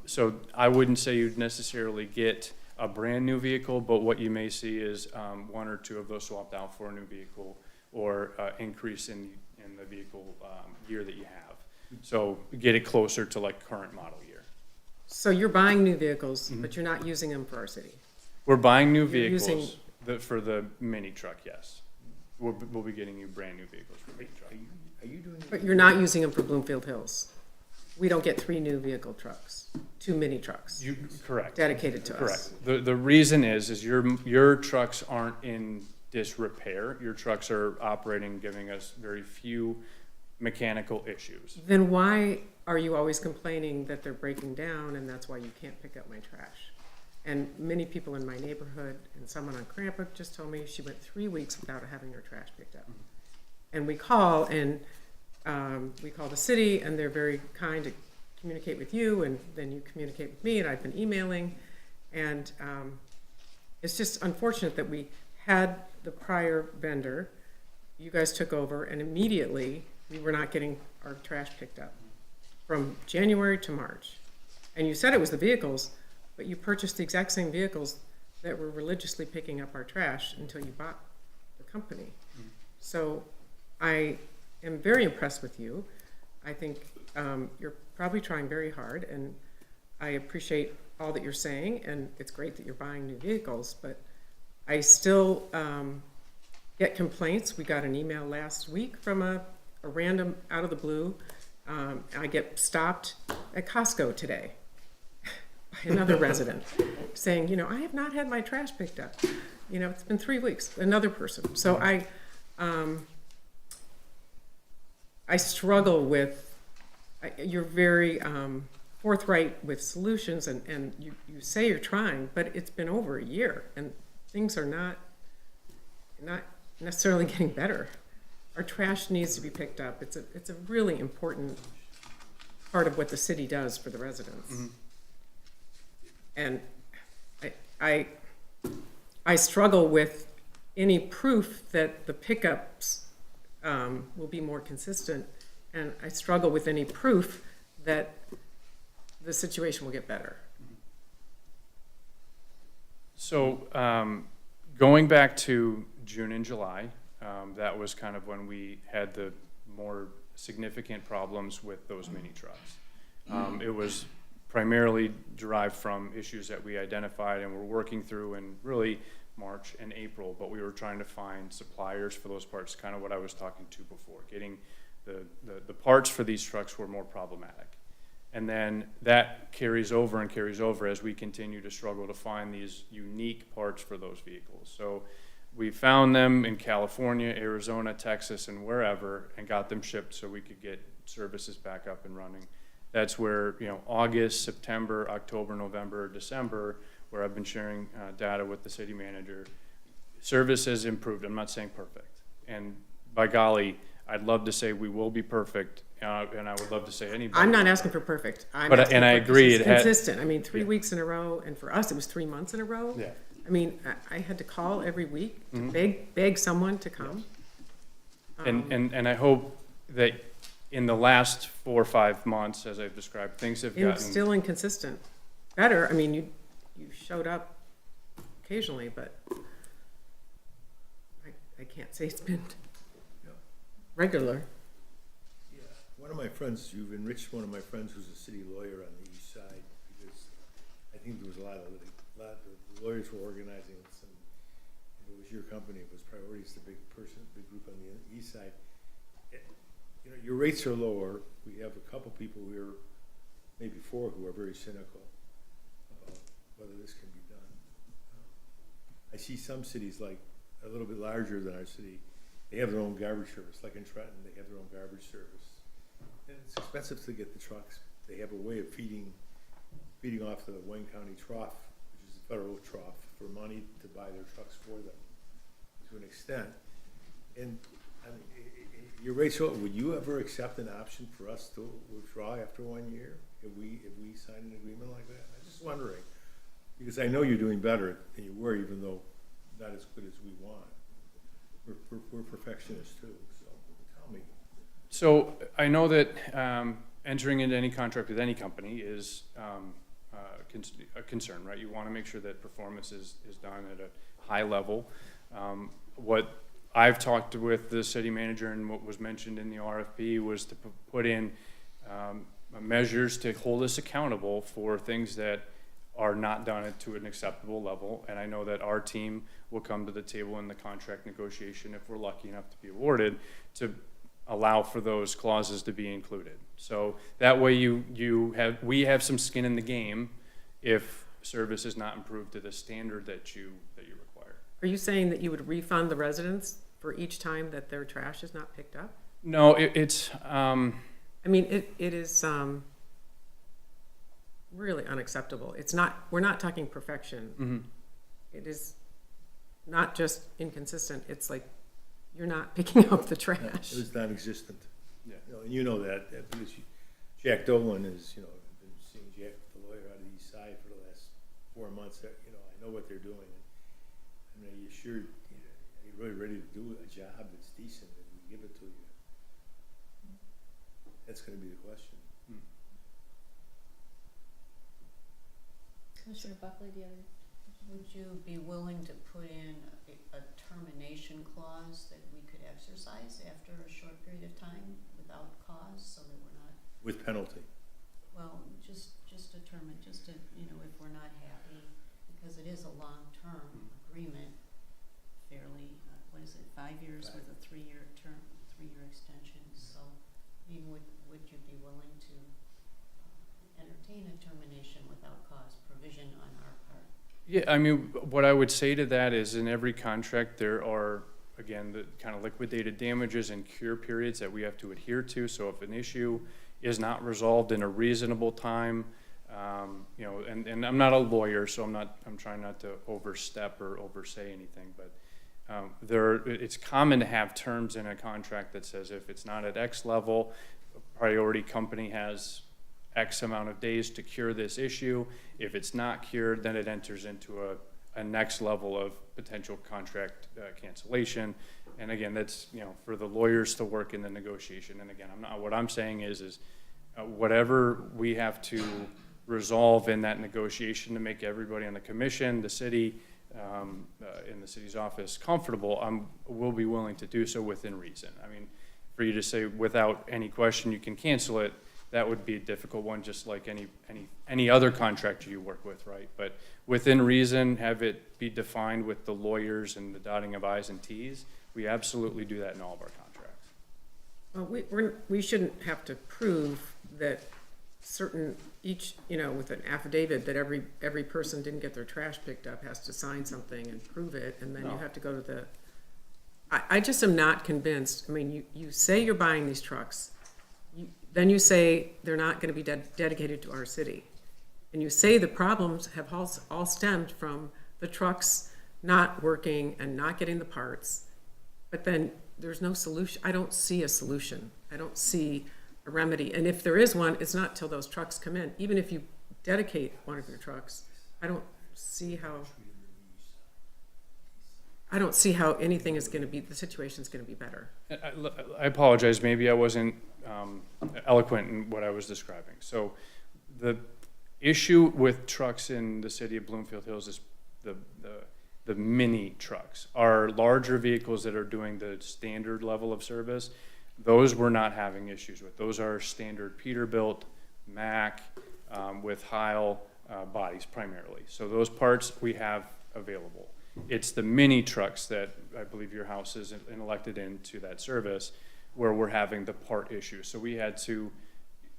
[SPEAKER 11] So I wouldn't say you'd necessarily get a brand new vehicle, but what you may see is 1 or 2 of those swapped out for a new vehicle or increase in the vehicle year that you have. So get it closer to like current model year.
[SPEAKER 2] So you're buying new vehicles, but you're not using them for our city?
[SPEAKER 11] We're buying new
[SPEAKER 2] You're
[SPEAKER 11] vehicles
[SPEAKER 2] using-
[SPEAKER 11] for the mini truck, yes. We'll be getting you brand new vehicles for the mini truck.
[SPEAKER 5] are you doing?
[SPEAKER 2] But you're not using them for Bloomfield Hills? We don't get 3 new vehicle trucks, 2 mini trucks
[SPEAKER 11] Correct.
[SPEAKER 2] dedicated to us?
[SPEAKER 11] Correct. The reason is your trucks aren't in disrepair. Your trucks are operating, giving us very few mechanical issues.
[SPEAKER 2] Then why are you always complaining that they're breaking down and that's why you can't pick up my trash? And many people in my neighborhood, and someone on Cranbrook just told me she went 3 weeks without having her trash picked up. And we call, and we call the city, and they're very kind to communicate with you, and then you communicate with me, and I've been emailing. And it's just unfortunate that we had the prior vendor, you guys took over, and immediately we were not getting our trash picked up from January to March. And you said it was the vehicles, but you purchased the exact same vehicles that were religiously picking up our trash until you bought the company. So I am very impressed with you. I think you're probably trying very hard, and I appreciate all that you're saying, and it's great that you're buying new vehicles, but I still get complaints. We got an email last week from a random, out of the blue. I get stopped at Costco today by another resident saying, you know, I have not had my trash picked up. You know, it's been 3 weeks, another person. So I struggle with, you're very forthright with solutions, and you say you're trying, but it's been over a year, and things are not necessarily getting better. Our trash needs to be picked up. It's a really important part of what the city does for the residents. And I struggle with any proof that the pickups will be more consistent, and I struggle with any proof that the situation will get better.
[SPEAKER 11] So, going back to June and July, that was kind of when we had the more significant problems with those mini trucks. It was primarily derived from issues that we identified and were working through in really March and April, but we were trying to find suppliers for those parts, kind of what I was talking to before. Getting the parts for these trucks were more problematic. And then that carries over and carries over as we continue to struggle to find these unique parts for those vehicles. So we found them in California, Arizona, Texas, and wherever, and got them shipped so we could get services back up and running. That's where, you know, August, September, October, November, December, where I've been sharing data with the city manager, service has improved. I'm not saying perfect. And by golly, I'd love to say we will be perfect, and I would love to say anybody.
[SPEAKER 2] I'm not asking for perfect. I'm
[SPEAKER 11] But-
[SPEAKER 2] asking
[SPEAKER 11] and I
[SPEAKER 2] for
[SPEAKER 11] agree, it had-
[SPEAKER 2] consistent. I mean, 3
[SPEAKER 11] Yeah.
[SPEAKER 2] weeks in a row, and for us, it was 3 months in a row.
[SPEAKER 11] Yeah.
[SPEAKER 2] I mean, I had to call every week to beg someone to come.
[SPEAKER 11] And I hope that in the last 4 or 5 months, as I've described, things have
[SPEAKER 2] And
[SPEAKER 11] gotten.
[SPEAKER 2] still inconsistent. Better, I mean, you showed up occasionally, but I can't say it's been regular.
[SPEAKER 5] Yeah, one of my friends, you've enriched one of my friends who's a city lawyer on the east side, because I think there was a lot of the lawyers were organizing some, if it was your company, it was Priorities, the big group on the east side. You know, your rates are lower. We have a couple people here, maybe 4, who are very cynical about whether this can be done. I see some cities, like a little bit larger than our city, they have their own garbage service, like in Trenton, they have their own garbage service. And it's expensive to get the trucks. They have a way of feeding off the Wayne County trough, which is the federal trough, for money to buy their trucks for them, to an extent. And I mean, your rates, would you ever accept an option for us to withdraw after 1 year if we sign an agreement like that? I'm just wondering, because I know you're doing better than you were, even though not as good as we want. We're perfectionists too, so tell me.
[SPEAKER 11] So I know that entering into any contract with any company is a concern, right? You want to make sure that performance is done at a high level. What I've talked with the city manager, and what was mentioned in the RFP, was to put in measures to hold us accountable for things that are not done to an acceptable level. And I know that our team will come to the table in the contract negotiation, if we're lucky enough to be awarded, to allow for those clauses to be included. So that way we have some skin in the game if service is not improved to the standard that you require.
[SPEAKER 2] Are you saying that you would refund the residents for each time that their trash is not picked up?
[SPEAKER 11] No, it's
[SPEAKER 2] I mean, it is really unacceptable. It's not, we're not talking perfection. It is not just inconsistent, it's like you're not picking up the trash.
[SPEAKER 5] It was non-existent.
[SPEAKER 11] Yeah.
[SPEAKER 5] You know, and you know that because Jack Dolan is, you know, been seeing Jack, the lawyer, out of the east side for the last 4 months. That, you know, I know what they're doing. And are you sure, you know, are you really ready to do a job that's decent and we give it to you? That's going to be the question.
[SPEAKER 1] Commissioner Buckley, do you have any?
[SPEAKER 6] Would you be willing to put in a termination clause that we could exercise after a short period of time without cause, so that we're not,
[SPEAKER 5] With penalty.
[SPEAKER 6] well, just determine, just to, you know, if we're not happy, because it is a long-term agreement, fairly, what is it, 5 years with a 3-year term, 3-year extension, so, I mean, would you be willing to entertain a termination without cause provision on our part?
[SPEAKER 11] Yeah, I mean, what I would say to that is in every contract, there are, again, the kind of liquidated damages and cure periods that we have to adhere to. So if an issue is not resolved in a reasonable time, you know, and I'm not a lawyer, so I'm trying not to overstep or oversay anything, but it's common to have terms in a contract that says if it's not at X level, a priority company has X amount of days to cure this issue. If it's not cured, then it enters into a next level of potential contract cancellation. And again, that's, you know, for the lawyers to work in the negotiation. And again, what I'm saying is whatever we have to resolve in that negotiation to make everybody on the commission, the city, in the city's office comfortable, we'll be willing to do so within reason. I mean, for you to say without any question you can cancel it, that would be a difficult one, just like any other contractor you work with, right? But within reason, have it be defined with the lawyers and the dotting of i's and t's. We absolutely do that in all of our contracts.
[SPEAKER 2] Well, we shouldn't have to prove that each, you know, with an affidavit that every person didn't get their trash picked up has to sign something and prove it, and then you
[SPEAKER 11] No.
[SPEAKER 2] have to go to I just am not convinced. I mean, you say you're buying these trucks, then you say they're not gonna be dedicated to our city. And you say the problems have all stemmed from the trucks not working and not getting the parts, but then there's no solution. I don't see a solution. I don't see a remedy. And if there is one, it's not till those trucks come in. Even if you dedicate one of your trucks, I don't see how anything is gonna be, the situation's gonna be better.
[SPEAKER 11] I apologize, maybe I wasn't eloquent in what I was describing. So the issue with trucks in the city of Bloomfield Hills is the mini trucks. Our larger vehicles that are doing the standard level of service, those we're not having issues with. Those are standard Peterbilt, Mack, with Heil bodies primarily. So those parts we have available. It's the mini trucks that I believe your house is elected into that service where we're having the part issue. So we had to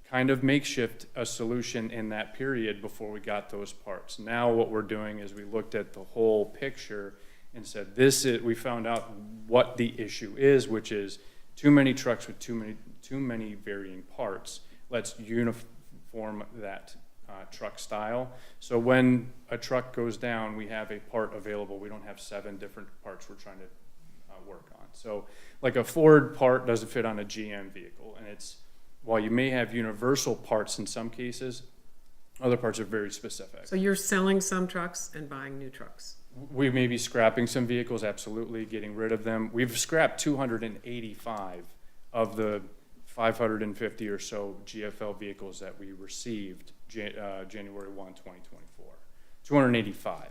[SPEAKER 11] kind of makeshift a solution in that period before we got those parts. Now what we're doing is we looked at the whole picture and said, we found out what the issue is, which is too many trucks with too many varying parts. Let's uniform that truck style. So when a truck goes down, we have a part available. We don't have 7 different parts we're trying to work on. So like a Ford part doesn't fit on a GM vehicle. And while you may have universal parts in some cases, other parts are very specific.
[SPEAKER 2] So you're selling some trucks and buying new trucks?
[SPEAKER 11] We may be scrapping some vehicles, absolutely, getting rid of them. We've scrapped 285 of the 550 or so GFL vehicles that we received January 1, 2024. 285.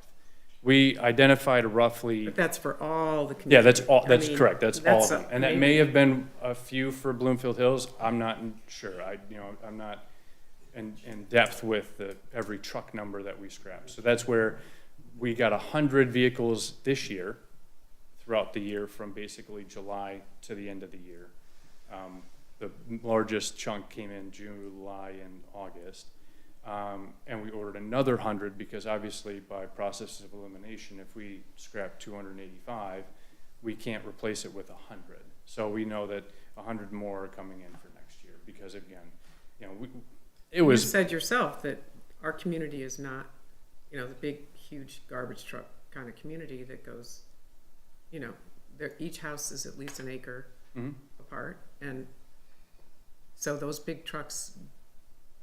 [SPEAKER 11] We identified roughly.
[SPEAKER 2] But that's for all the community.
[SPEAKER 11] Yeah, that's all. That's correct. That's all of them. And that
[SPEAKER 2] amazing.
[SPEAKER 11] may have been a few for Bloomfield Hills. I'm not sure. I'm not in depth with every truck number that we scrapped. So that's where we got 100 vehicles this year, throughout the year, from basically July to the end of the year. The largest chunk came in July and August. And we ordered another 100 because obviously by process of elimination, if we scrap 285, we can't replace it with 100. So we know that 100 more are coming in for next year because again,
[SPEAKER 2] You said yourself that our community is not, the big, huge garbage truck kind of community that goes, each house is at least an acre apart. And so those big trucks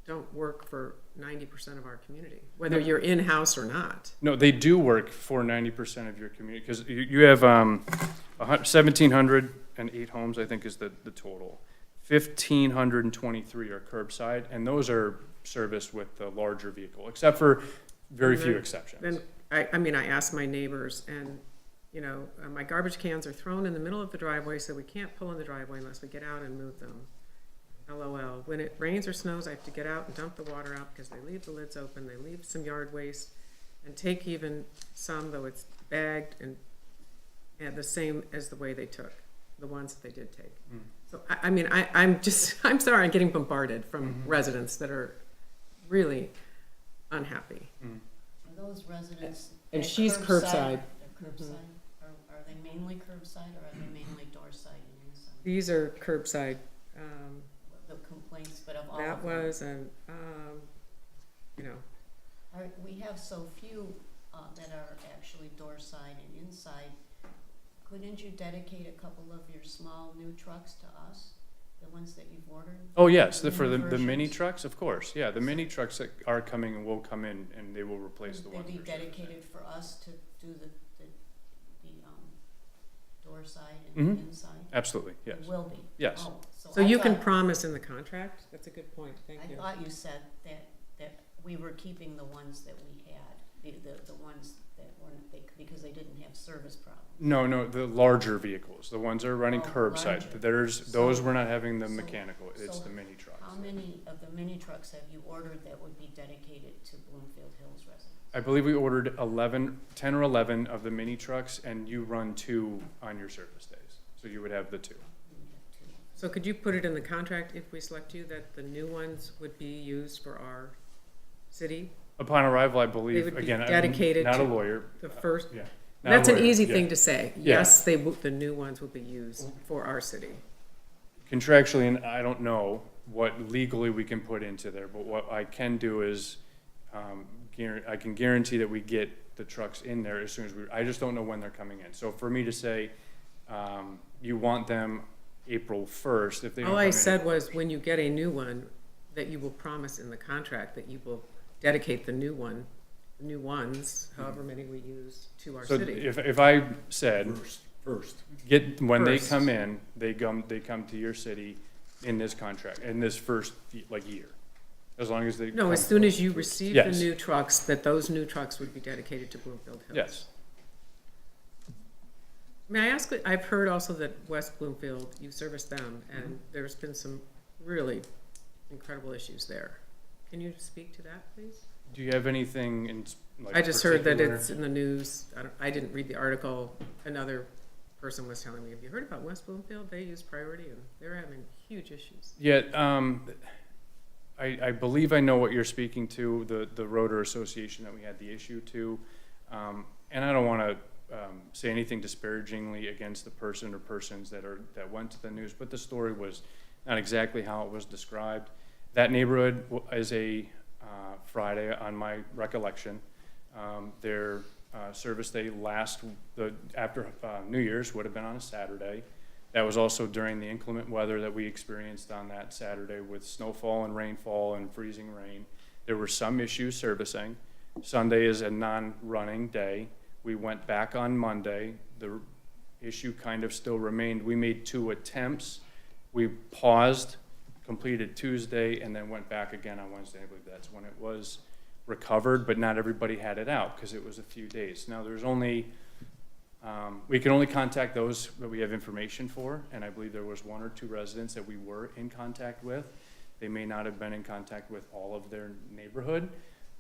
[SPEAKER 2] don't work for 90% of our community, whether you're in-house or not.
[SPEAKER 11] No, they do work for 90% of your community because you have 1,708 homes, I think is the total. 1,523 are curbside, and those are serviced with the larger vehicle, except for very few exceptions.
[SPEAKER 2] Then I mean, I asked my neighbors and, you know, my garbage cans are thrown in the middle of the driveway, so we can't pull in the driveway unless we get out and move them. LOL. When it rains or snows, I have to get out and dump the water out because they leave the lids open, they leave some yard waste, and take even some, though it's bagged and the same as the way they took, the ones that they did take. So, I mean, I'm sorry, I'm getting bombarded from residents that are really unhappy.
[SPEAKER 6] Are those residents?
[SPEAKER 2] And
[SPEAKER 6] at
[SPEAKER 2] she's curbside.
[SPEAKER 6] They're curbside? Are they mainly curbside, or are they mainly doorside and inside?
[SPEAKER 2] These are curbside.
[SPEAKER 6] The complaints, but of all of
[SPEAKER 2] That
[SPEAKER 6] them?
[SPEAKER 2] was, and, you know,
[SPEAKER 6] We have so few that are actually doorside and inside. Couldn't you dedicate a couple of your small new trucks to us, the ones that you've ordered?
[SPEAKER 11] Oh, yes,
[SPEAKER 6] The
[SPEAKER 11] for the
[SPEAKER 6] mini
[SPEAKER 11] mini
[SPEAKER 6] versions?
[SPEAKER 11] trucks, of course, yeah, the mini trucks that are coming and will come in, and they will replace the ones.
[SPEAKER 6] Would they be
[SPEAKER 11] we're servicing.
[SPEAKER 6] dedicated for us to do the door side and
[SPEAKER 11] Mhm.
[SPEAKER 6] inside?
[SPEAKER 11] Absolutely, yes,
[SPEAKER 6] It will be?
[SPEAKER 11] yes.
[SPEAKER 6] Oh,
[SPEAKER 2] so
[SPEAKER 6] I
[SPEAKER 2] you can
[SPEAKER 6] thought-
[SPEAKER 2] promise in the contract? That's a good point, thank
[SPEAKER 6] I
[SPEAKER 2] you.
[SPEAKER 6] thought you said that we were keeping the ones that we had, the ones that weren't, because they didn't have service problems.
[SPEAKER 11] No, the larger vehicles, the ones that are running
[SPEAKER 6] Oh,
[SPEAKER 11] curbside,
[SPEAKER 6] larger.
[SPEAKER 11] those
[SPEAKER 6] So-
[SPEAKER 11] we're not having the
[SPEAKER 6] so-
[SPEAKER 11] mechanical, it's
[SPEAKER 6] so
[SPEAKER 11] the mini trucks.
[SPEAKER 6] How many of the mini trucks have you ordered that would be dedicated to Bloomfield Hills residents?
[SPEAKER 11] I believe we ordered 10 or 11 of the mini trucks, and you run 2 on your service days, so you would have the 2.
[SPEAKER 6] We have two.
[SPEAKER 2] So could you put it in the contract if we select you, that the new ones would be used for our city?
[SPEAKER 11] Upon arrival, I believe,
[SPEAKER 2] would be
[SPEAKER 11] again, I'm
[SPEAKER 2] dedicated
[SPEAKER 11] not a
[SPEAKER 2] to
[SPEAKER 11] lawyer.
[SPEAKER 2] The first,
[SPEAKER 11] Yeah. not a
[SPEAKER 2] that's an
[SPEAKER 11] lawyer,
[SPEAKER 2] easy
[SPEAKER 11] yeah.
[SPEAKER 2] thing to say.
[SPEAKER 11] Yeah.
[SPEAKER 2] Yes, the new ones will be used for our city.
[SPEAKER 11] Contractually, and I don't know what legally we can put into there, but what I can do is, I can guarantee that we get the trucks in there as soon as I just don't know when they're coming in. So for me to say, you want them April 1st, if they don't
[SPEAKER 2] All
[SPEAKER 11] come
[SPEAKER 2] I
[SPEAKER 11] in.
[SPEAKER 2] said was, when you get a new one, that you will promise in the contract that you will dedicate the new ones, however many we use, to our
[SPEAKER 11] So
[SPEAKER 2] city.
[SPEAKER 11] if I said,
[SPEAKER 5] First.
[SPEAKER 11] when they
[SPEAKER 2] First.
[SPEAKER 11] come in, they come to your city in this contract, in this first, year, as long as they.
[SPEAKER 2] No, as
[SPEAKER 11] come-
[SPEAKER 2] soon as you receive the
[SPEAKER 11] Yes.
[SPEAKER 2] new trucks, that those new trucks would be dedicated to Bloomfield Hills.
[SPEAKER 11] Yes.
[SPEAKER 2] May I ask, I've heard also that West Bloomfield, you service them, and there's been some really incredible issues there. Can you speak to that, please?
[SPEAKER 11] Do you have anything in, like?
[SPEAKER 2] I just heard that
[SPEAKER 11] particular?
[SPEAKER 2] it's in the news. I didn't read the article. Another person was telling me, have you heard about West Bloomfield? They use priority and they're having huge issues.
[SPEAKER 11] Yeah, I believe I know what you're speaking to, the Rotor Association that we had the issue to. And I don't wanna, say anything disparagingly against the person or persons that went to the news, but the story was not exactly how it was described. That neighborhood is a, Friday on my recollection. Their, service day after, New Year's would have been on a Saturday. That was also during the inclement weather that we experienced on that Saturday with snowfall and rainfall and freezing rain. There were some issues servicing. Sunday is a non-running day. We went back on Monday. The issue kind of still remained. We made 2 attempts. We paused, completed Tuesday, and then went back again on Wednesday. I believe that's when it was recovered, but not everybody had it out because it was a few days. Now, there's only, we can only contact those that we have information for, and I believe there was 1 or 2 residents that we were in contact with. They may not have been in contact with all of their neighborhood,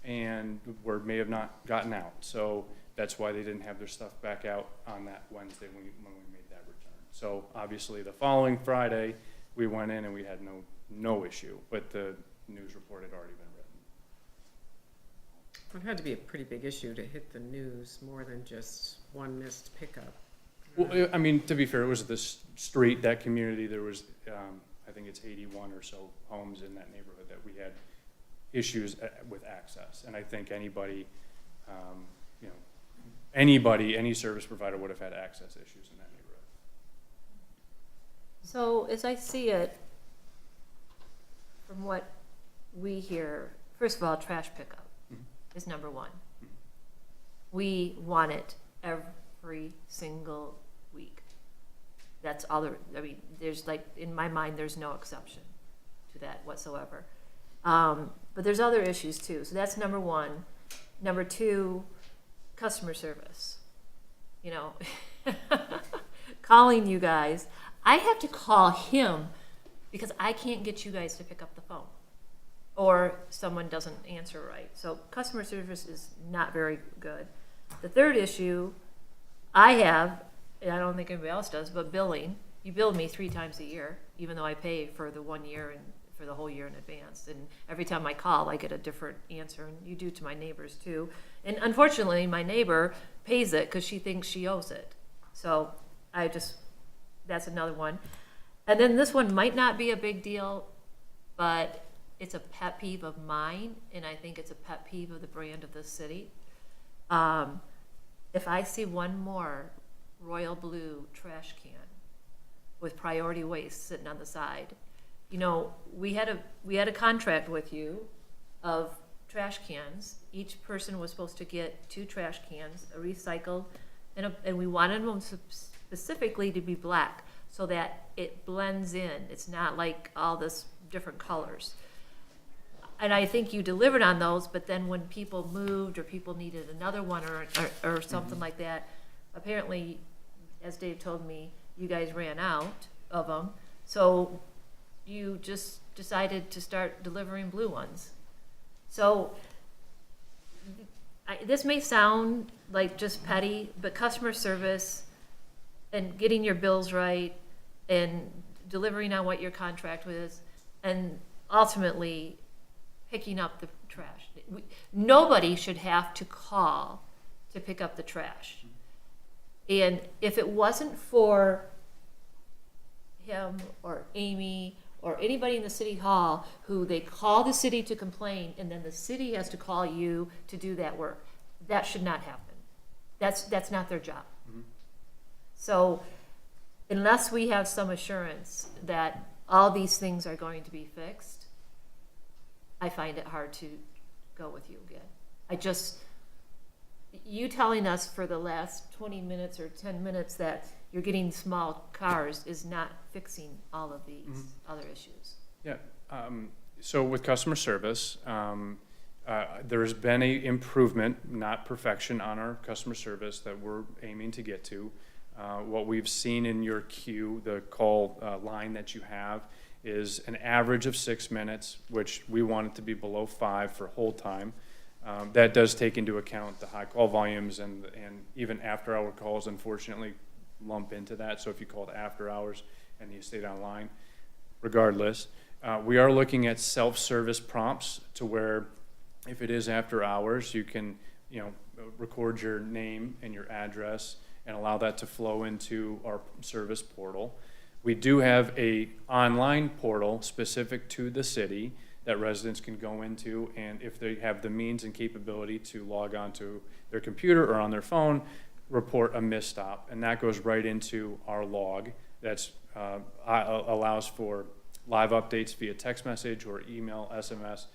[SPEAKER 11] and word may have not gotten out. So that's why they didn't have their stuff back out on that Wednesday when we made that return. So obviously, the following Friday, we went in and we had no issue, but the news report had already been written.
[SPEAKER 2] It had to be a pretty big issue to hit the news, more than just one missed pickup.
[SPEAKER 11] Well, I mean, to be fair, it was this street, that community, there was, I think it's 81 or so homes in that neighborhood that we had issues with access. And I think anybody, any service provider would have had access issues in that neighborhood.
[SPEAKER 1] So as I see it, from what we hear, first of all, trash pickup is number 1. We want it every single week. That's all there, I mean, there's like, in my mind, there's no exception to that whatsoever. But there's other issues too. So that's number 1. Number 2, customer service, you know, calling you guys, I have to call him because I can't get you guys to pick up the phone. Or someone doesn't answer right. So customer service is not very good. The third issue I have, and I don't think anybody else does, but billing. You bill me 3 times a year, even though I pay for the 1 year and for the whole year in advance. And every time I call, I get a different answer, and you do to my neighbors too. And unfortunately, my neighbor pays it because she thinks she owes it. So that's another one. And then this one might not be a big deal, but it's a pet peeve of mine, and I think it's a pet peeve of the brand of this city. If I see one more royal blue trash can with priority waste sitting on the side, you know, we had a contract with you of trash cans. Each person was supposed to get 2 trash cans, a recycled, and we wanted them specifically to be black so that it blends in. It's not like all this different colors. And I think you delivered on those, but then when people moved or people needed another one or something like that, apparently, as Dave told me, you guys ran out of them. So you just decided to start delivering blue ones. So this may sound like just petty, but customer service and getting your bills right and delivering on what your contract was, and ultimately picking up the trash. Nobody should have to call to pick up the trash. And if it wasn't for him or Amy or anybody in the city hall who they call the city to complain and then the city has to call you to do that work, that should not happen. That's not their job.
[SPEAKER 11] Mhm.
[SPEAKER 1] So unless we have some assurance that all these things are going to be fixed, I find it hard to go with you again. You telling us for the last 20 minutes or 10 minutes that you're getting small cars is not fixing all of these other issues.
[SPEAKER 11] Yeah, so with customer service, there's been a improvement, not perfection, on our customer service that we're aiming to get to. What we've seen in your queue, the call line that you have, is an average of 6 minutes, which we want it to be below 5 for hold time. That does take into account the high call volumes and even after hour calls, unfortunately, lump into that. So if you called after hours and you stayed online, regardless, we are looking at self-service prompts to where if it is after hours, you can, record your name and your address and allow that to flow into our service portal. We do have a online portal specific to the city that residents can go into, and if they have the means and capability to log on to their computer or on their phone, report a misstop, and that goes right into our log. That's allows for live updates via text message or email, SMS,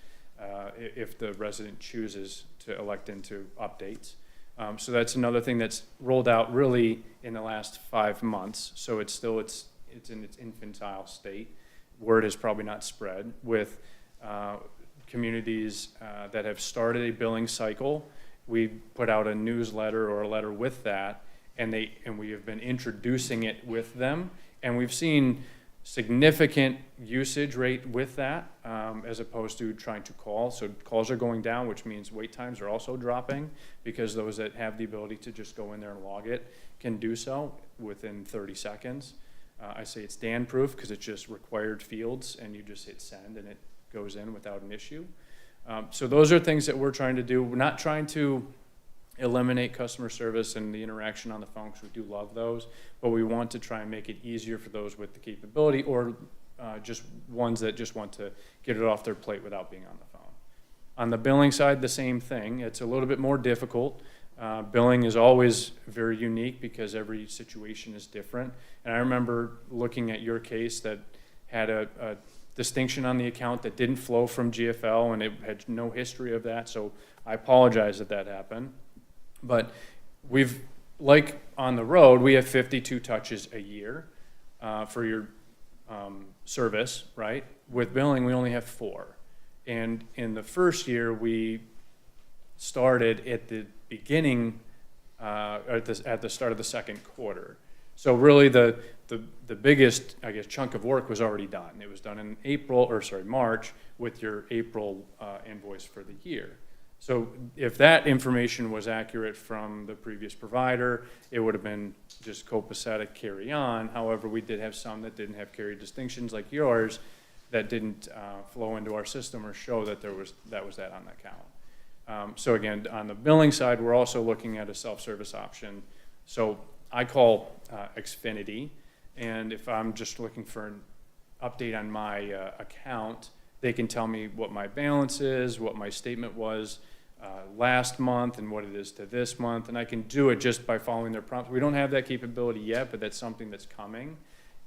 [SPEAKER 11] if the resident chooses to elect into updates. So that's another thing that's rolled out really in the last 5 months. So it's in its infantile state. Word has probably not spread with communities that have started a billing cycle. We put out a newsletter or a letter with that, and we have been introducing it with them, and we've seen significant usage rate with that, as opposed to trying to call. So calls are going down, which means wait times are also dropping, because those that have the ability to just go in there and log it can do so within 30 seconds. I say it's Dan-proof because it's just required fields, and you just hit send and it goes in without an issue. So those are things that we're trying to do. We're not trying to eliminate customer service and the interaction on the phone, because we do love those, but we want to try and make it easier for those with the capability, or just ones that just want to get it off their plate without being on the phone. On the billing side, the same thing. It's a little bit more difficult. Billing is always very unique because every situation is different. And I remember looking at your case that had a distinction on the account that didn't flow from GFL, and it had no history of that, so I apologize that happened. But like on the road, we have 52 touches a year for your service, right? With billing, we only have 4. And in the first year, we started at the beginning at the start of the second quarter. So really, the biggest, I guess, chunk of work was already done. It was done in March, with your April invoice for the year. So if that information was accurate from the previous provider, it would have been just copacetic carry on. However, we did have some that didn't have carry distinctions like yours that didn't flow into our system or show that that was that on the account. So again, on the billing side, we're also looking at a self-service option. So I call Xfinity, and if I'm just looking for an update on my account, they can tell me what my balance is, what my statement was last month, and what it is to this month, and I can do it just by following their prompts. We don't have that capability yet, but that's something that's coming,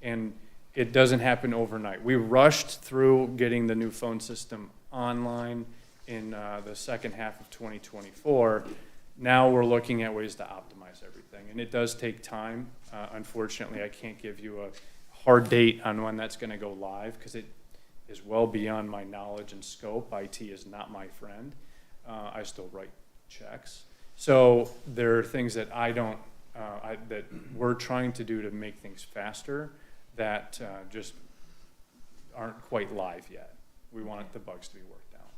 [SPEAKER 11] and it doesn't happen overnight. We rushed through getting the new phone system online in the second half of 2024. Now we're looking at ways to optimize everything, and it does take time. Unfortunately, I can't give you a hard date on when that's going to go live because it is well beyond my knowledge and scope. IT is not my friend. I still write checks. So there are things that that we're trying to do to make things faster that just aren't quite live yet. We want the bugs to be worked out.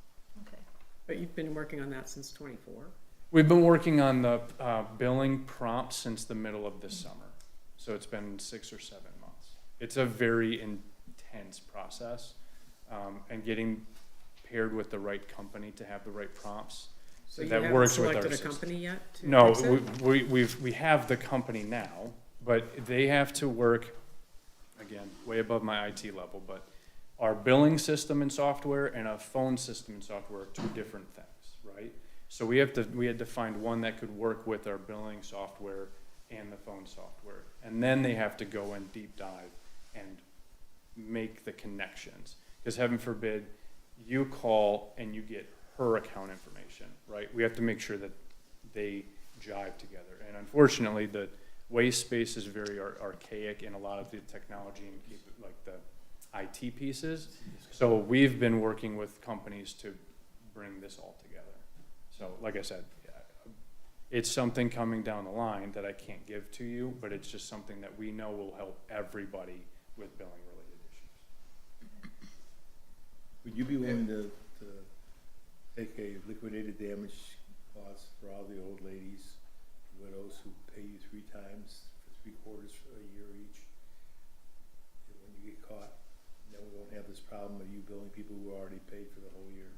[SPEAKER 1] Okay.
[SPEAKER 2] But you've been working on that since '24?
[SPEAKER 11] We've been working on the billing prompt since the middle of this summer. So it's been 6 or 7 months. It's a very intense process, and getting paired with the right company to have the right prompts.
[SPEAKER 2] So you
[SPEAKER 11] that
[SPEAKER 2] haven't
[SPEAKER 11] works with our
[SPEAKER 2] selected a
[SPEAKER 11] system.
[SPEAKER 2] company yet to
[SPEAKER 11] No,
[SPEAKER 2] fix it?
[SPEAKER 11] we have the company now, but they have to work, again, way above my IT level, but our billing system and software and a phone system and software are two different things, right? So we had to find one that could work with our billing software and the phone software. And then they have to go in deep dive and make the connections. Because heaven forbid, you call and you get her account information, right? We have to make sure that they jive together. And unfortunately, the waste space is very archaic in a lot of the technology and like the IT pieces. So we've been working with companies to bring this all together. So like I said, it's something coming down the line that I can't give to you, but it's just something that we know will help everybody with billing related issues.
[SPEAKER 5] Would you be willing to take a liquidated damage cost for all the old ladies, widows who pay you 3 times for 3 quarters for a year each? And when you get caught, then we won't have this problem of you billing people who already paid for the whole year.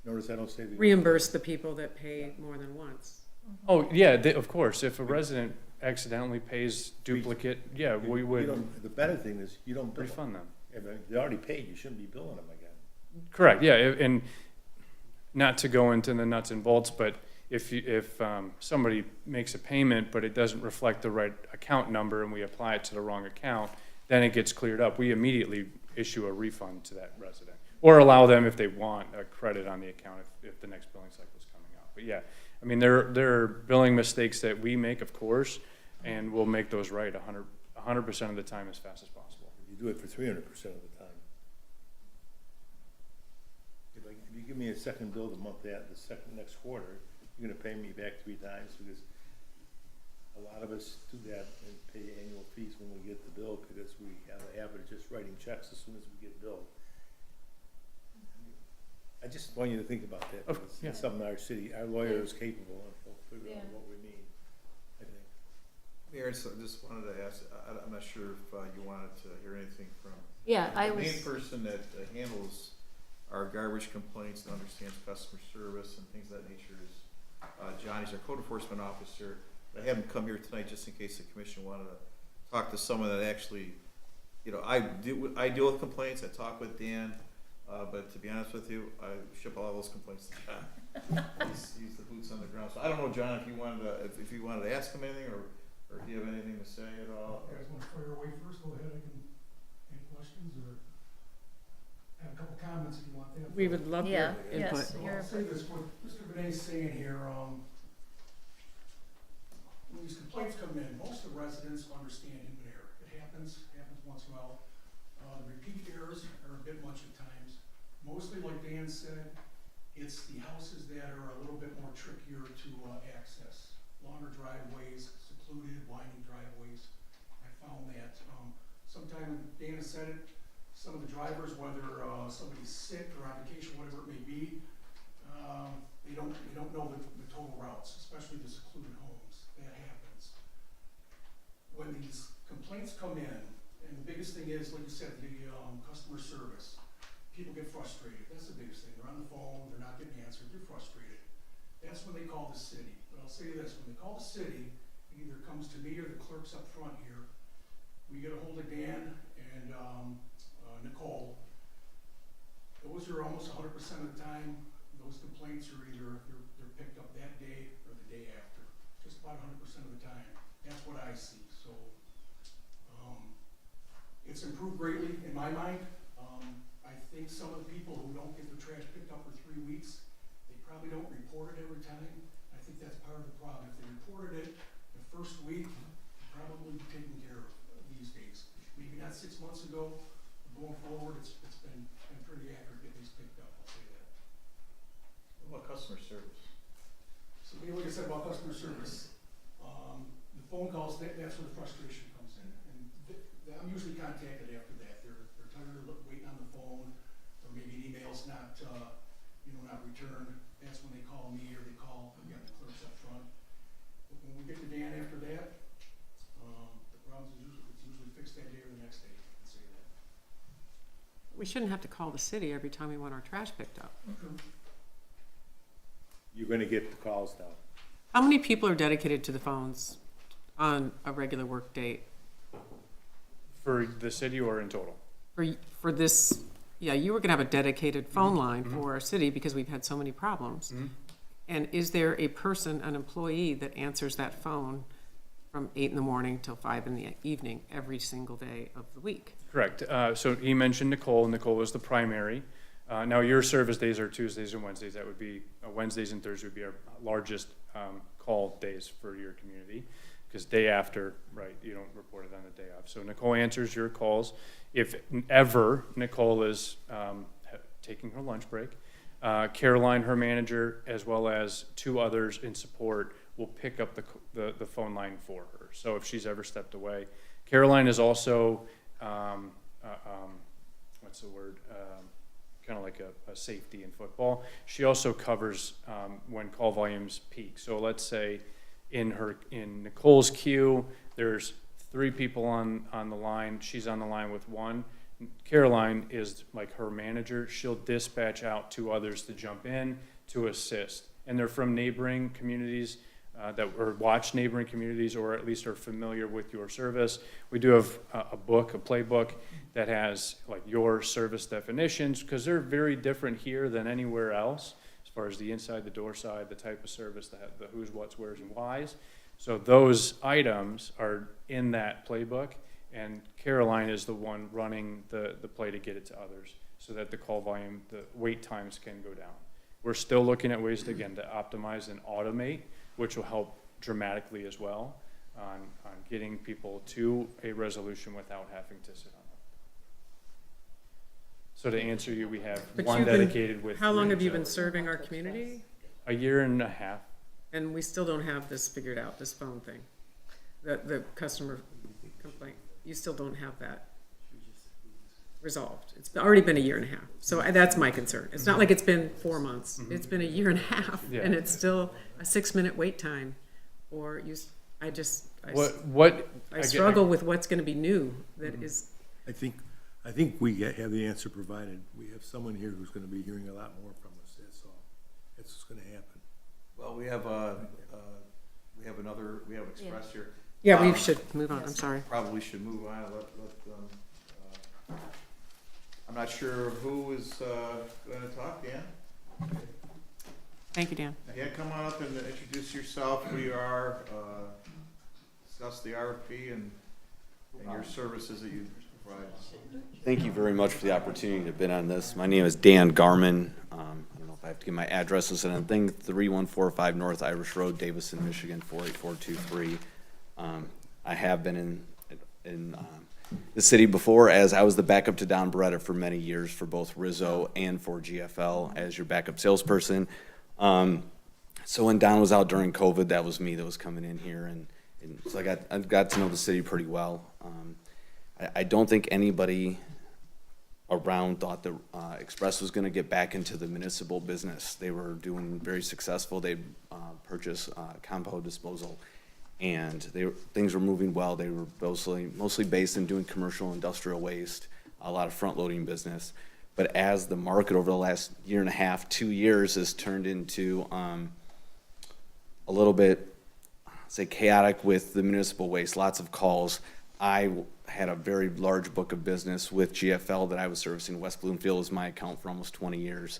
[SPEAKER 5] Notice I don't say the
[SPEAKER 2] Reimburse the people that pay more than once.
[SPEAKER 11] Oh, yeah, of course, if a resident accidentally pays duplicate, yeah, we
[SPEAKER 5] You
[SPEAKER 11] would
[SPEAKER 5] don't, the better thing is you don't bill them.
[SPEAKER 11] refund them.
[SPEAKER 5] If they already paid, you shouldn't be billing them again.
[SPEAKER 11] Correct, yeah, and not to go into the nuts and bolts, but if somebody makes a payment, but it doesn't reflect the right account number and we apply it to the wrong account, then it gets cleared up. We immediately issue a refund to that resident. Or allow them, if they want, a credit on the account if the next billing cycle is coming up. But yeah, I mean, there are billing mistakes that we make, of course, and we'll make those right 100% of the time as fast as possible.
[SPEAKER 5] You do it for 300% of the time. If you give me a second bill the month the next quarter, you're gonna pay me back 3 times because a lot of us do that and pay annual fees when we get the bill because we have a habit of just writing checks as soon as we get billed. I just want you to think about that, because
[SPEAKER 11] yeah.
[SPEAKER 5] it's something our city, our lawyer is capable and he'll figure out
[SPEAKER 1] Yeah.
[SPEAKER 5] what we mean, I think.
[SPEAKER 3] Mayor, so just wanted to ask, I'm not sure if you wanted to hear anything from
[SPEAKER 1] Yeah, I
[SPEAKER 3] the
[SPEAKER 1] was.
[SPEAKER 3] main person that handles our garbage complaints and understands customer service and things of that nature is Johnny's our code enforcement officer. I have him come here tonight just in case the commission wanted to talk to someone that actually, you know, I deal with complaints, I talk with Dan, but to be honest with you, I ship all those complaints to John. He's the boots on the ground. So I don't know, John, if you wanted to ask him anything or if you have anything to say at all.
[SPEAKER 12] You guys want to fire away first? Go ahead. Any questions or have a couple comments if you want that.
[SPEAKER 2] We would love your
[SPEAKER 1] Yeah,
[SPEAKER 2] input.
[SPEAKER 1] yes.
[SPEAKER 12] So I'll say this, what Mr. Benet's saying here, when these complaints come in, most of the residents understand human error. It happens once in a while. The repeat errors are a bit much at times. Mostly, like Dan said, it's the houses that are a little bit more trickier to access. longer driveways, secluded, winding driveways. I found that, sometime, Dana said it, some of the drivers, whether, somebody's sick or on vacation, whatever it may be, they don't know the total routes, especially the secluded homes. That happens. When these complaints come in, and the biggest thing is, like you said, the, customer service, people get frustrated. That's the biggest thing. They're on the phone, they're not getting answered, they're frustrated. That's when they call the city. But I'll say this, when they call the city, it either comes to me or the clerks up front here. We get a hold of Dan and, Nicole. Those are almost 100% of the time, those complaints are either, they're picked up that day or the day after. Just about 100% of the time. That's what I see, so, it's improved greatly in my mind. I think some of the people who don't get their trash picked up for 3 weeks, they probably don't report it every time. I think that's part of the problem. If they reported it the first week, probably taken care of these days. Maybe not 6 months ago, but going forward, it's been pretty accurate getting these picked up, I'll say that.
[SPEAKER 3] What about customer service?
[SPEAKER 12] So, like I said about customer service, the phone calls, that's where the frustration comes in. And I'm usually contacted after that. They're tired of waiting on the phone, or maybe an email's not, not returned. That's when they call me, or they call, again, the clerks up front. But when we get to Dan after that, the problem's usually fixed that day or the next day, I can say that.
[SPEAKER 2] We shouldn't have to call the city every time we want our trash picked up.
[SPEAKER 5] You're gonna get the calls now.
[SPEAKER 2] How many people are dedicated to the phones on a regular work date?
[SPEAKER 11] For the city or in total?
[SPEAKER 2] For this, yeah, you were gonna have a dedicated phone line for our city because we've had so many problems. And is there a person, an employee, that answers that phone from 8 in the morning till 5 in the evening every single day of the week?
[SPEAKER 11] Correct. So he mentioned Nicole. Nicole is the primary. Now, your service days are Tuesdays and Wednesdays. That would be, Wednesdays and Thursdays would be our largest call days for your community. Because day after, right, you don't report it on the day off. So Nicole answers your calls. If ever Nicole is taking her lunch break, Caroline, her manager, as well as 2 others in support, will pick up the phone line for her. So if she's ever stepped away. Caroline is also, what's the word? Kind of like a safety in football. She also covers when call volumes peak. So let's say in Nicole's queue, there's 3 people on the line. She's on the line with 1. Caroline is like her manager. She'll dispatch out 2 others to jump in to assist. And they're from neighboring communities or watch neighboring communities, or at least are familiar with your service. We do have a playbook that has like your service definitions, because they're very different here than anywhere else as far as the inside, the door side, the type of service, the who's, what's, where's, and why's. So those items are in that playbook, and Caroline is the one running the play to get it to others so that the call volume, the wait times can go down. We're still looking at ways to, again, to optimize and automate, which will help dramatically as well on getting people to a resolution without having to sit on it. So to answer you, we have
[SPEAKER 2] But
[SPEAKER 11] one
[SPEAKER 2] you've been-
[SPEAKER 11] dedicated with.
[SPEAKER 2] How long
[SPEAKER 11] 3
[SPEAKER 2] have you been
[SPEAKER 11] auxiliaries.
[SPEAKER 2] serving our community?
[SPEAKER 11] A year and a half.
[SPEAKER 2] And we still don't have this figured out, this phone thing, the customer complaint. You still don't have that resolved. It's already been a year and a half. So that's my concern. It's not like it's been 4 months. It's been a year and a half,
[SPEAKER 11] Yeah.
[SPEAKER 2] and it's still a 6-minute wait time. Or I
[SPEAKER 11] What
[SPEAKER 2] struggle with what's gonna be new that is,
[SPEAKER 5] I think we have the answer provided. We have someone here who's gonna be hearing a lot more from us, that's all. That's what's gonna happen.
[SPEAKER 3] Well, we have Express here.
[SPEAKER 2] yeah, we should move on, I'm sorry.
[SPEAKER 3] Probably should move on, I'm not sure who is gonna talk, Dan?
[SPEAKER 2] Thank you, Dan.
[SPEAKER 3] Dan, come on up and introduce yourself. We are, discuss the RFP and your services that you provide.
[SPEAKER 13] Thank you very much for the opportunity to bid on this. My name is Dan Garman. I don't know if I have to give my address listed on the thing, 3145 North Irish Road, Davison, Michigan, 48423. I have been in the city before, as I was the backup to Don Beretta for many years for both Rizzo and for GFL as your backup salesperson. So when Don was out during COVID, that was me that was coming in here, and so I got to know the city pretty well. I don't think anybody around thought that Express was gonna get back into the municipal business. They were doing very successful. They purchased compost disposal, and things were moving well. They were mostly based in doing commercial industrial waste, a lot of front-loading business. But as the market over the last year and a half, 2 years, has turned into a little bit, say, chaotic with the municipal waste, lots of calls. I had a very large book of business with GFL that I was servicing. West Bloomfield was my account for almost 20 years.